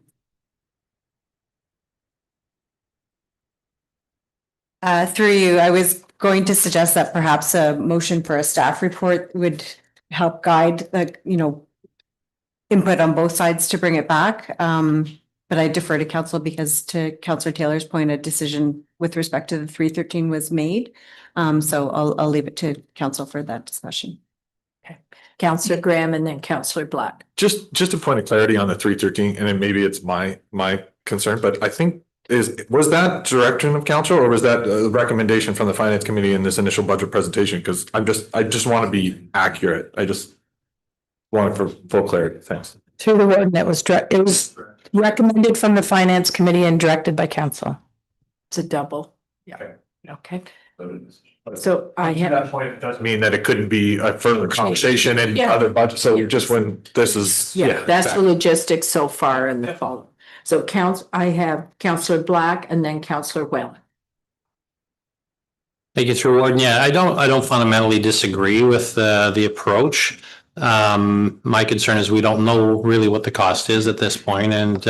S6: Through you, I was going to suggest that perhaps a motion for a staff report would help guide the, input on both sides to bring it back. But I defer to council because, to Councillor Taylor's point, a decision with respect to the 313 was made. So I'll leave it to council for that discussion.
S1: Okay. Councillor Graham and then Councillor Black.
S9: Just a point of clarity on the 313, and then maybe it's my concern, but I think was that direction of council, or was that a recommendation from the finance committee in this initial budget presentation? Because I just want to be accurate. I just want it for full clarity. Thanks.
S4: Through the warden, it was recommended from the finance committee and directed by council.
S1: It's a double.
S9: Yeah.
S1: Okay. So I
S9: At
S1: have,
S9: that point, it does mean that it couldn't be a further conversation and
S1: Yeah.
S9: other budgets. So just when this is.
S1: yeah, that's the
S9: exactly.
S1: logistics so far in the fall. So I have Councillor Black and then Councillor Whalen.
S10: Thank you, through warden. Yeah, I don't fundamentally disagree with the approach. My concern is we don't know really what the cost is at this point, and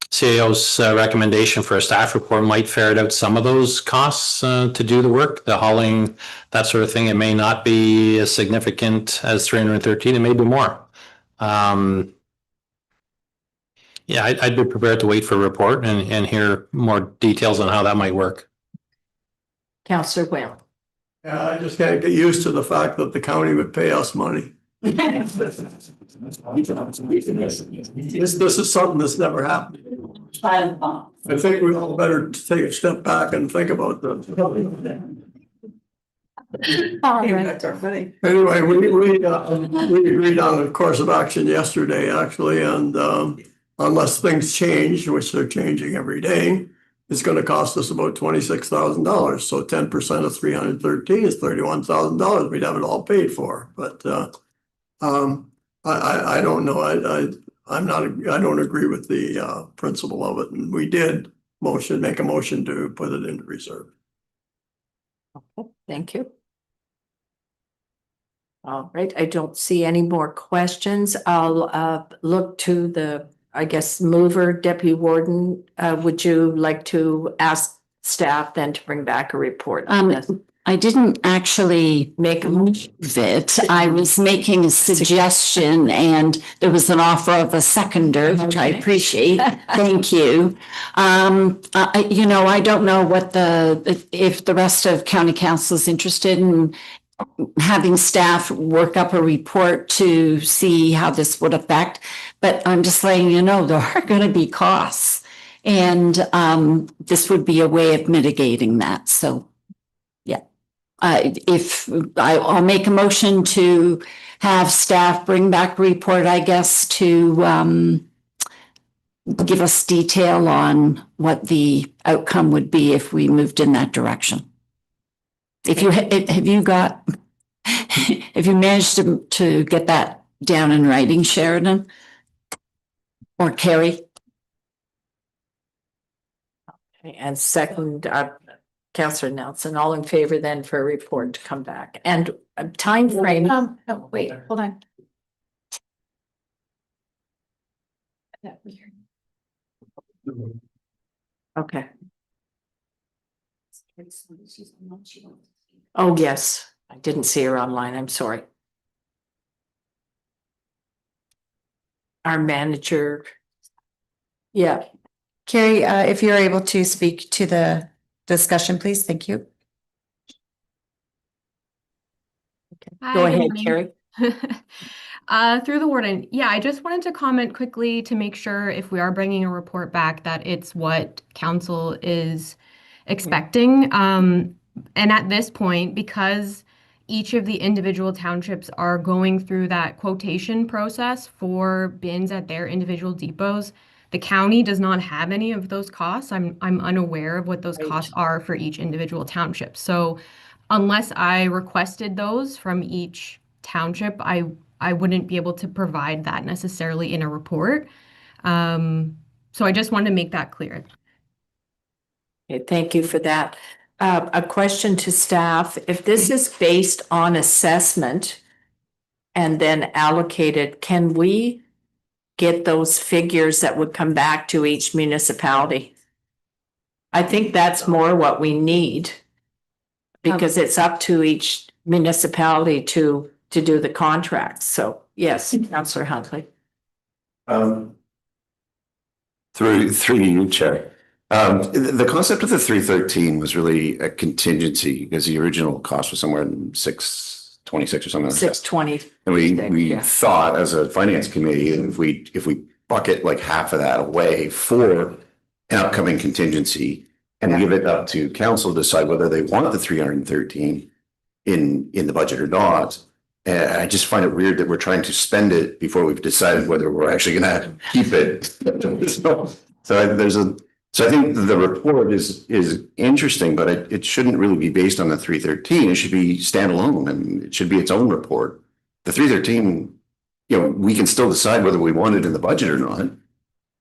S10: CAO's recommendation for a staff report might ferret out some of those costs to do the work, the hauling, that sort of thing. It may not be as significant as 313. It may be more. Yeah, I'd be prepared to wait for a report and hear more details on how that might work.
S1: Councillor Whalen.
S3: Yeah, I just can't get used to the fact that the county would pay us money. This is something that's never happened. I think we all better take a step back and think about this. Anyway, we agreed on a course of action yesterday, actually, and unless things change, which they're changing every day, it's gonna cost us about $26,000. So 10% of 313 is $31,000. We'd have it all paid for, but I don't know. I don't agree with the principle of it, and we did make a motion to put it into reserve.
S1: Thank you. All right, I don't see any more questions. I'll look to the, I guess, mover, Deputy Warden. Would you like to ask staff then to bring back a report?
S2: I didn't actually
S1: Make a motion.
S2: move it. I was making a suggestion and there was an offer of a seconder, which I
S1: Okay.
S2: appreciate. Thank you. I don't know what if the rest of county council is interested in having staff work up a report to see how this would affect. But I'm just letting you know, there are going to be costs. And this would be a way of mitigating that. So, yeah. I'll make a motion to have staff bring back a report, I guess, to give us detail on what the outcome would be if we moved in that direction. Have you managed to get that down in writing, Sheridan? Or Carrie?
S1: And second, Councillor Nelson, all in favor then for a report to come back and time frame.
S8: No, wait, hold on.
S1: Okay. Oh, yes, I didn't see her online. I'm sorry. Our manager. Yeah,
S8: Carrie, if you're able to speak to the discussion, please. Thank you.
S1: go ahead, Carrie.
S12: Through the warden, yeah, I just wanted to comment quickly to make sure if we are bringing a report back that it's what council is expecting. And at this point, because each of the individual townships are going through that quotation process for bins at their individual depots, the county does not have any of those costs. I'm unaware of what those costs are for each individual township. So unless I requested those from each township, I wouldn't be able to provide that necessarily in a report. So I just wanted to make that clear.
S1: Okay, thank you for that. A question to staff, if this is based on assessment and then allocated, can we get those figures that would come back to each municipality? I think that's more what we need because it's up to each municipality to do the contracts. So yes, Councillor Huntley.
S13: Through you, Chair. The concept of the 313 was really a contingency because the original cost was somewhere in 626 or something like that.
S1: 620.
S13: And we
S1: yeah.
S13: thought as a finance committee, if we bucket like half of that away for an upcoming contingency and give it up to council to decide whether they want the 313 in the budget or not. And I just find it weird that we're trying to spend it before we've decided whether we're actually going to keep it. So I think the report is interesting, but it shouldn't really be based on the 313. It should be standalone and it should be its own report. The 313, we can still decide whether we want it in the budget or not,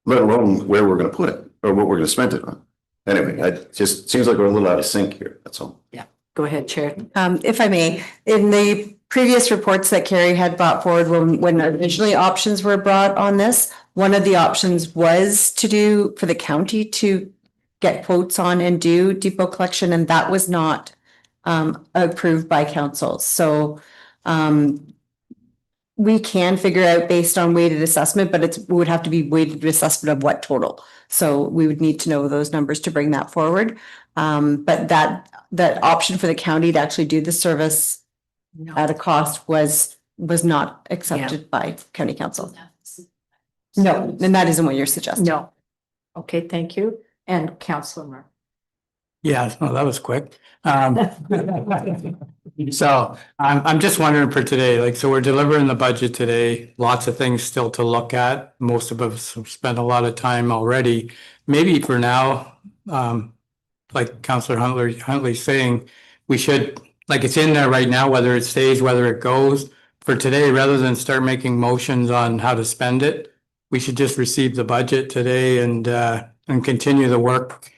S13: let alone where we're going to put it or what we're going to spend it on. Anyway, it just seems like we're a little out of sync here. That's all.
S1: Yeah, go ahead, Chair.
S6: If I may, in the previous reports that Carrie had brought forward when originally options were brought on this, one of the options was for the county to get quotes on and do depot collection, and that was not approved by council. So we can figure out based on weighted assessment, but it would have to be weighted assessment of what total. So we would need to know those numbers to bring that forward. But that option for the county to actually do the service at a cost was not accepted by county council. No, and that isn't what you're suggesting.
S1: No. Okay, thank you. And Councillor Murray.
S14: Yeah, no, that was quick. So I'm just wondering for today, so we're delivering the budget today, lots of things still to look at. Most of us have spent a lot of time already. Maybe for now, like Councillor Huntley's saying, we should, it's in there right now, whether it stays, whether it goes. For today, rather than start making motions on how to spend it, we should just receive the budget today and continue the work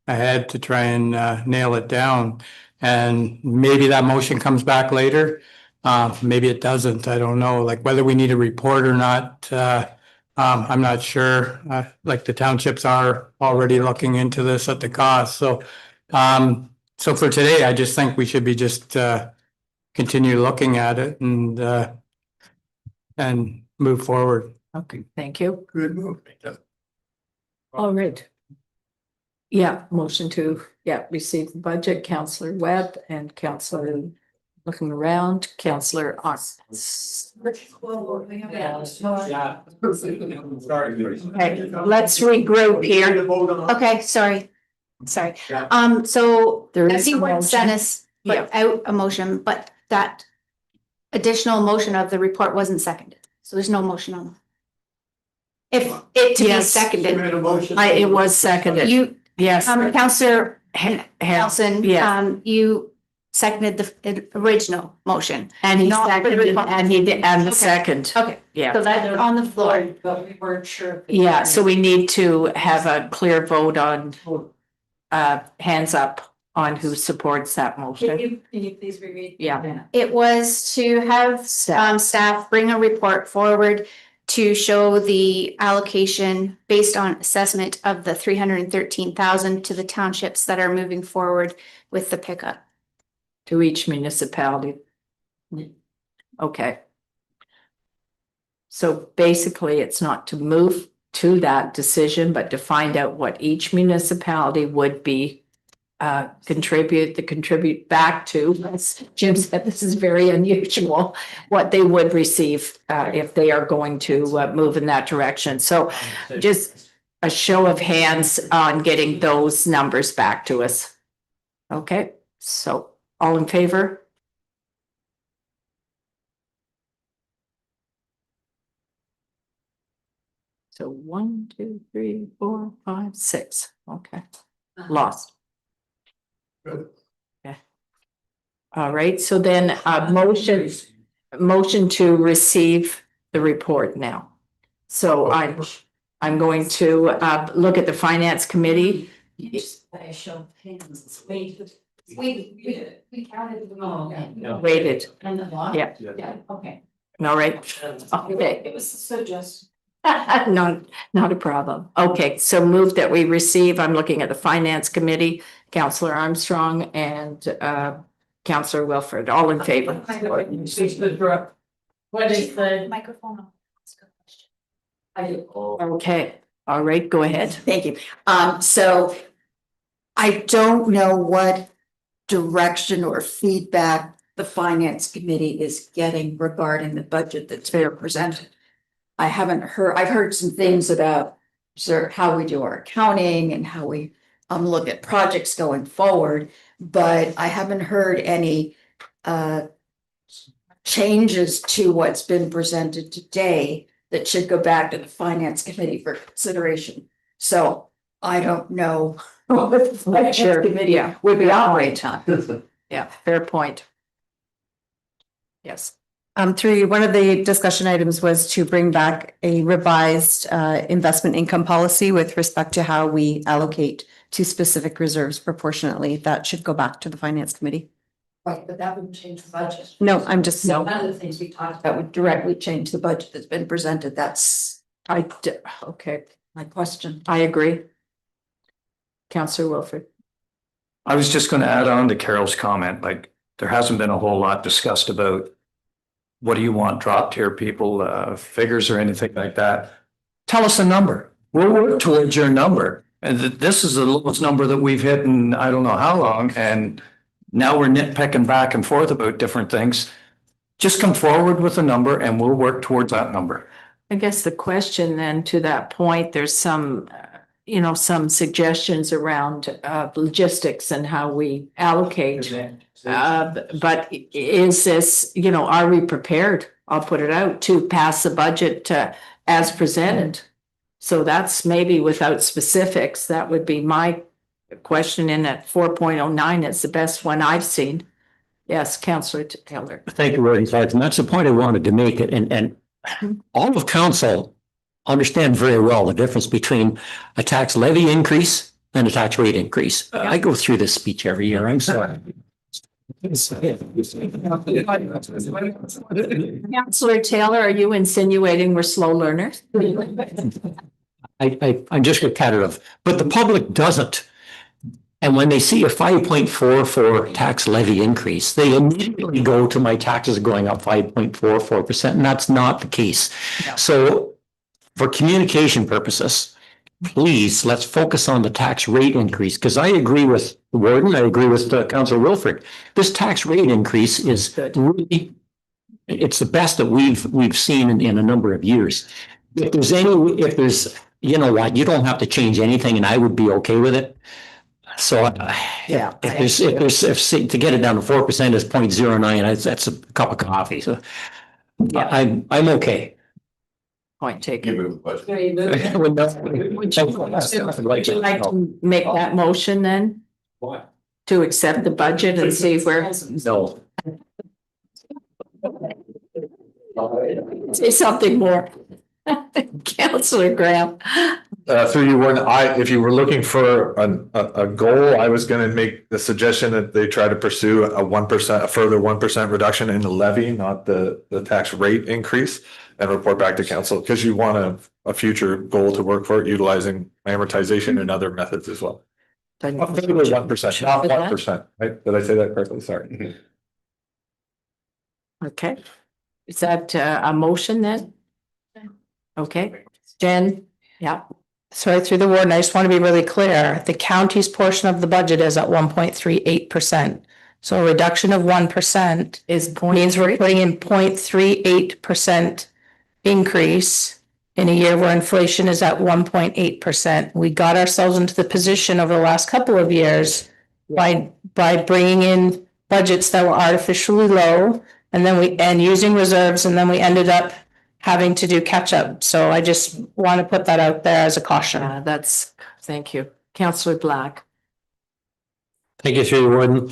S14: ahead to try and nail it down. And maybe that motion comes back later, Maybe it doesn't, I don't know, like whether we need a report or not. I'm not sure, like the townships are already looking into this at the cost, so. So for today, I just think we should be just, continue looking at it and move forward.
S1: Okay, thank you.
S3: Good move.
S1: All right. Yeah, motion to, receive the budget, Counselor Webb and Counselor looking around, Counselor Austin. Okay, let's regroup here.
S15: Okay, sorry. So
S1: There is
S15: Deputy
S1: a
S15: Warden
S1: motion.
S15: Stennis put out a motion, but that additional motion of the report wasn't seconded. So there's no motion on. If it to be
S1: Yes.
S15: seconded,
S1: It was seconded.
S15: you,
S1: Yes.
S15: Counselor
S1: Nelson,
S15: Nelson,
S1: yeah.
S15: you seconded the original motion.
S1: And he
S15: not for the
S1: seconded,
S15: report.
S1: and he did, and the
S15: Okay.
S1: second.
S15: Okay,
S1: Yeah.
S15: so that's on the floor.
S2: But we weren't sure.
S1: Yeah, so we need to have a clear vote on, hands up on who supports that motion.
S2: Can you please reread?
S1: Yeah.
S15: It was to have staff bring a report forward to show the allocation based on assessment of the 313,000 to the townships that are moving forward with the pickup.
S1: To each municipality. Okay. So basically, it's not to move to that decision, but to find out what each municipality would be contribute back to, as Jim said, this is very unusual, what they would receive if they are going to move in that direction. So just a show of hands on getting those numbers back to us. Okay, so all in favor? So 1, 2, 3, 4, 5, 6. Okay, lost.
S3: Good.
S1: Okay. All right, so then motion to receive the report now. So I'm going to look at the finance committee.
S2: I show hands. We counted them all.
S1: Waited.
S2: And the law?
S1: Yeah.
S2: Yeah, okay.
S1: All right. Okay.
S2: It was so just.
S1: No, not a problem. Okay, so move that we receive, I'm looking at the finance committee, Counselor Armstrong and Counselor Wilford, all in favor.
S2: What is the?
S15: Microphone.
S1: Okay, all right, go ahead.
S2: Thank you. So I don't know what direction or feedback the finance committee is getting regarding the budget that's being presented. I've heard some things about how we do our accounting and how we look at projects going forward, but I haven't heard any changes to what's been presented today that should go back to the finance committee for consideration. So I don't know what the finance
S1: Sure,
S2: committee
S1: yeah.
S2: would be operating on.
S1: Yeah, fair point. Yes.
S6: Through you, one of the discussion items was to bring back a revised investment income policy with respect to how we allocate to specific reserves proportionately. That should go back to the finance committee.
S2: Right, but that wouldn't change the budget.
S6: No, I'm just,
S2: So one of the things we talked about would directly change the budget that's been presented. That's
S1: Okay,
S2: my question.
S1: I agree. Counselor Wilford.
S16: I was just going to add on to Carol's comment, like there hasn't been a whole lot discussed about what do you want dropped here, people, figures or anything like that. Tell us a number. We'll work towards your number. And this is the lowest number that we've hit in I don't know how long. And now we're nitpicking back and forth about different things. Just come forward with a number and we'll work towards that number.
S1: I guess the question then to that point, there's some, some suggestions around logistics and how we allocate. But is this, are we prepared? I'll put it out to pass the budget as presented. So that's maybe without specifics. That would be my question in at 4.09. It's the best one I've seen. Yes, Councillor Taylor.
S5: Thank you, Warden Clark. And that's the point I wanted to make. And all of council understand very well the difference between a tax levy increase and a tax rate increase. I go through this speech every year. I'm sorry.
S1: Counselor Taylor, are you insinuating we're slow learners?
S5: I'm just repetitive, but the public doesn't. And when they see a 5.44 tax levy increase, they immediately go to my taxes going up 5.44%, and that's not the case. So for communication purposes, please, let's focus on the tax rate increase, because I agree with the warden, I agree with Councillor Wilfred. This tax rate increase is really, it's the best that we've seen in a number of years. If there's, you know what, you don't have to change anything, and I would be okay with it. So if to get it down to 4% is 0.09, that's a cup of coffee. So I'm okay.
S1: Point taken.
S5: Would
S1: Would you like to make that motion then?
S5: What?
S1: To accept the budget and see where?
S5: No.
S1: Say something more. Counselor Graham.
S9: Through you, Warden, if you were looking for a goal, I was gonna make the suggestion that they try to pursue a 1%, a further 1% reduction in the levy, not the tax rate increase, and report back to council, because you want a future goal to work for, utilizing amortization and other methods as well. A further 1%, not 1%, right? Did I say that correctly? Sorry.
S1: Okay. Is that a motion then? Okay, Jen, yeah.
S4: So through the warden, I just want to be really clear. The county's portion of the budget is at 1.38%. So a reduction of 1% means we're putting in 0.38% increase in a year where inflation is at 1.8%. We got ourselves into the position over the last couple of years by bringing in budgets that were artificially low, and using reserves, and then we ended up having to do catch up. So I just want to put that out there as a caution.
S1: Thank you. Counselor Black.
S10: Thank you, through the warden.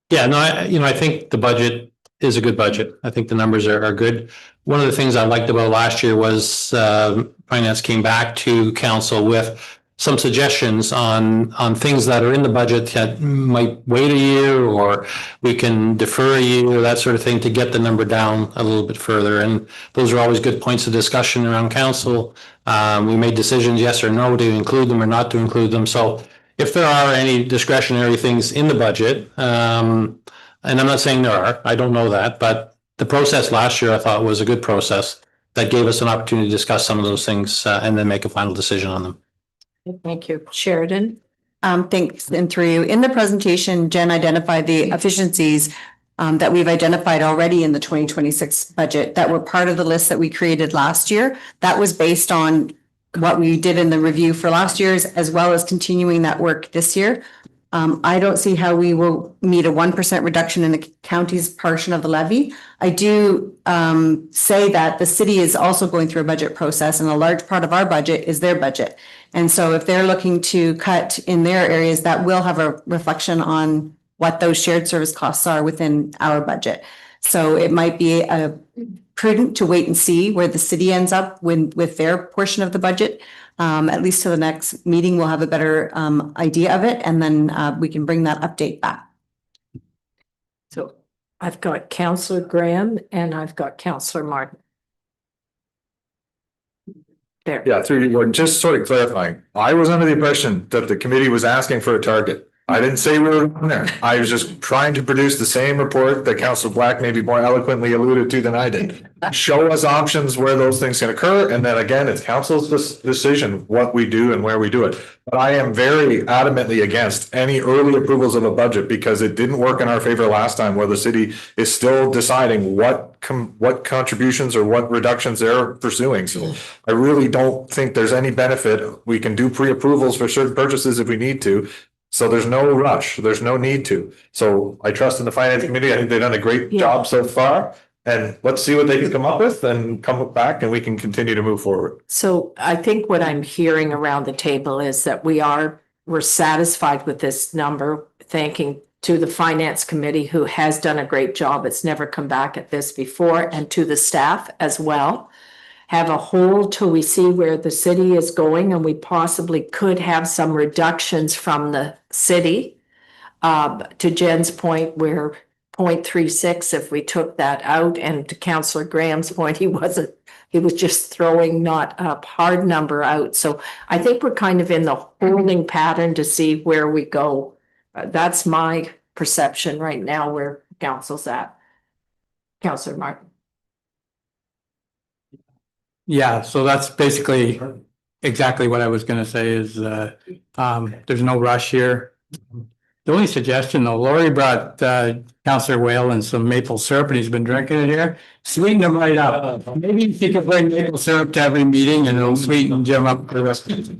S10: Yeah, no, I think the budget is a good budget. I think the numbers are good. One of the things I liked about last year was finance came back to council with some suggestions on things that are in the budget that might wait a year, or we can defer a year, that sort of thing, to get the number down a little bit further. And those are always good points of discussion around council. We made decisions, yes or no, to include them or not to include them. So if there are any discretionary things in the budget, and I'm not saying there are, I don't know that, but the process last year I thought was a good process that gave us an opportunity to discuss some of those things and then make a final decision on them.
S1: Thank you. Sheridan.
S6: Thanks, and through you. In the presentation, Jen identified the efficiencies that we've identified already in the 2026 budget that were part of the list that we created last year. That was based on what we did in the review for last year's, as well as continuing that work this year. I don't see how we will meet a 1% reduction in the county's portion of the levy. I do say that the city is also going through a budget process, and a large part of our budget is their budget. And so if they're looking to cut in their areas, that will have a reflection on what those shared service costs are within our budget. So it might be prudent to wait and see where the city ends up with their portion of the budget. At least to the next meeting, we'll have a better idea of it, and then we can bring that update back.
S1: So I've got Counselor Graham and I've got Counselor Martin. There.
S9: Yeah, through you, Warden, just sort of clarifying, I was under the impression that the committee was asking for a target. I didn't say we were on there. I was just trying to produce the same report that Councilor Black maybe more eloquently alluded to than I did. Show us options where those things can occur, and then again, it's council's decision what we do and where we do it. But I am very adamantly against any early approvals of a budget, because it didn't work in our favor last time, where the city is still deciding what contributions or what reductions they're pursuing. So I really don't think there's any benefit. We can do pre-approvals for certain purchases if we need to. So there's no rush. There's no need to. So I trust in the finance committee. I think they've done a great job so far. And let's see what they can come up with and come back, and we can continue to move forward.
S1: So I think what I'm hearing around the table is that we're satisfied with this number, thanking to the finance committee, who has done a great job. It's never come back at this before, and to the staff as well. Have a hold till we see where the city is going, and we possibly could have some reductions from the city. To Jen's point, we're 0.36 if we took that out, and to Councillor Graham's point, he was just throwing not a hard number out. So I think we're kind of in the holding pattern to see where we go. That's my perception right now where council's at. Councillor Martin.
S14: Yeah, so that's basically exactly what I was gonna say is, there's no rush here. The only suggestion though, Lori brought, Councillor Whalen some maple syrup and he's been drinking it here. Sweeten him right up. Maybe he could bring maple syrup to every meeting and it'll sweeten Jim up for the rest of the.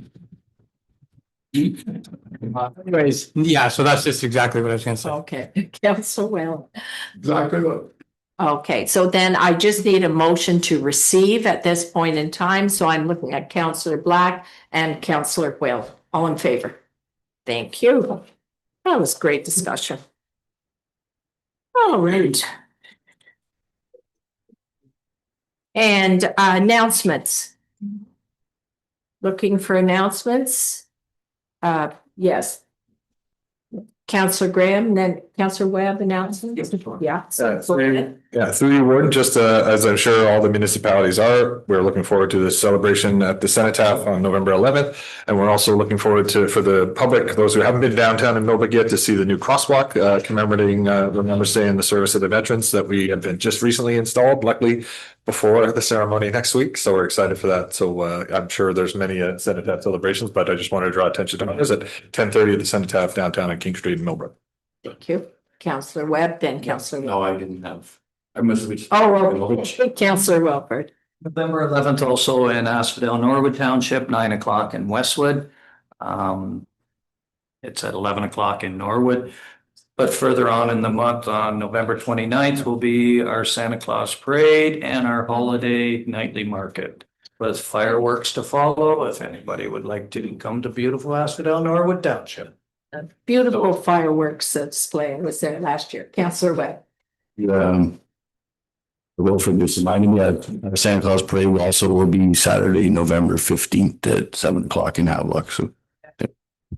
S14: Anyways, yeah, so that's just exactly what I was gonna say.
S1: Okay, Councillor Whalen.
S3: Exactly what.
S1: Okay, so then I just need a motion to receive at this point in time. So I'm looking at Councillor Black and Councillor Whalen. All in favor? Thank you. That was great discussion. All right. And announcements. Looking for announcements? Yes. Councillor Graham, then Councillor Webb announcements? Yeah.
S9: Through you, Warden, just as I'm sure all the municipalities are, we're looking forward to the celebration at the Cenotaph on November 11th. And we're also looking forward to, for the public, those who haven't been downtown in Millbrook yet, to see the new crosswalk commemorating Remembrance Day in the service of the veterans that we have been just recently installed, luckily before the ceremony next week. So we're excited for that. So I'm sure there's many Cenotaph celebrations, but I just wanted to draw attention to it at 10:30 at the Cenotaph downtown on King Street in Millbrook.
S1: Thank you. Councillor Webb, then Councillor.
S7: No, I didn't have. I must have.
S1: Oh, okay. Councillor Welford.
S16: November 11th also in Asphodel, Norwood Township, 9 o'clock in Westwood. It's at 11 o'clock in Norwood. But further on in the month, on November 29th, will be our Santa Claus Parade and our holiday nightly market with fireworks to follow. If anybody would like to come to beautiful Asphodel, Norwood Township.
S1: Beautiful fireworks display was there last year. Councillor Webb.
S7: Wilfred just reminded me our Santa Claus Parade will be Saturday, November 15th at 7 o'clock in Havelock. So.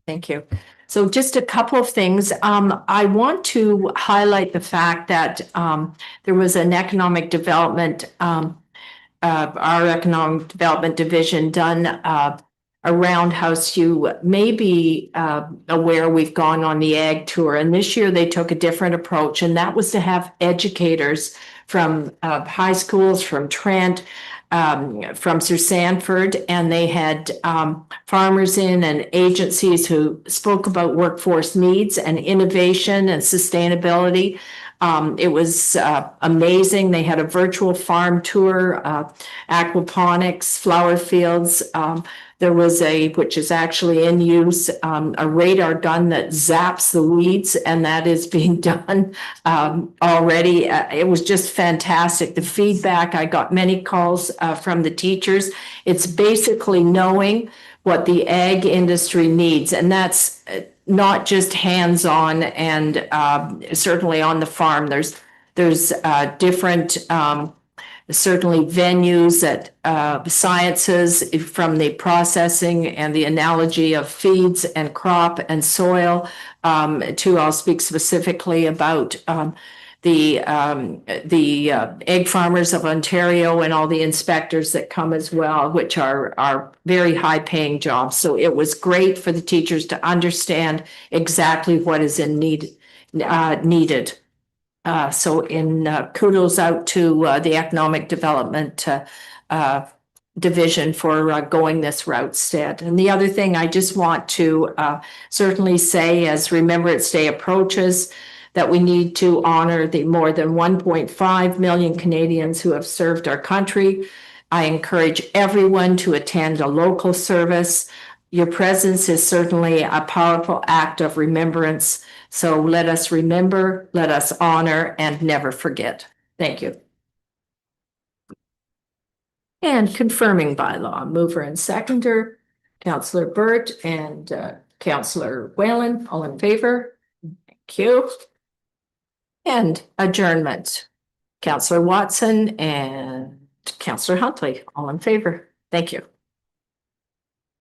S1: Thank you. So just a couple of things. I want to highlight the fact that there was an economic development, our economic development division done around House. You may be aware we've gone on the ag tour, and this year they took a different approach, and that was to have educators from high schools, from Trent, from Sir Sanford, and they had farmers in and agencies who spoke about workforce needs and innovation and sustainability. It was amazing. They had a virtual farm tour, aquaponics, flower fields. There was which is actually in use, a radar gun that zaps the weeds, and that is being done already. It was just fantastic. The feedback, I got many calls from the teachers. It's basically knowing what the ag industry needs, and that's not just hands-on and certainly on the farm. There's different certainly venues that sciences from the processing and the analogy of feeds and crop and soil I'll speak specifically about the egg farmers of Ontario and all the inspectors that come as well, which are very high paying jobs. So it was great for the teachers to understand exactly what is needed. So kudos out to the economic development division for going this route instead. And the other thing I just want to certainly say, as Remembrance Day approaches, that we need to honor the more than 1.5 million Canadians who have served our country. I encourage everyone to attend a local service. Your presence is certainly a powerful act of remembrance. So let us remember, let us honor, and never forget. Thank you. And confirming bylaw, mover and seconder, Councillor Burt and Councillor Whalen, all in favor? Thank you. And adjournment, Councillor Watson and Councillor Huntley, all in favor. Thank you.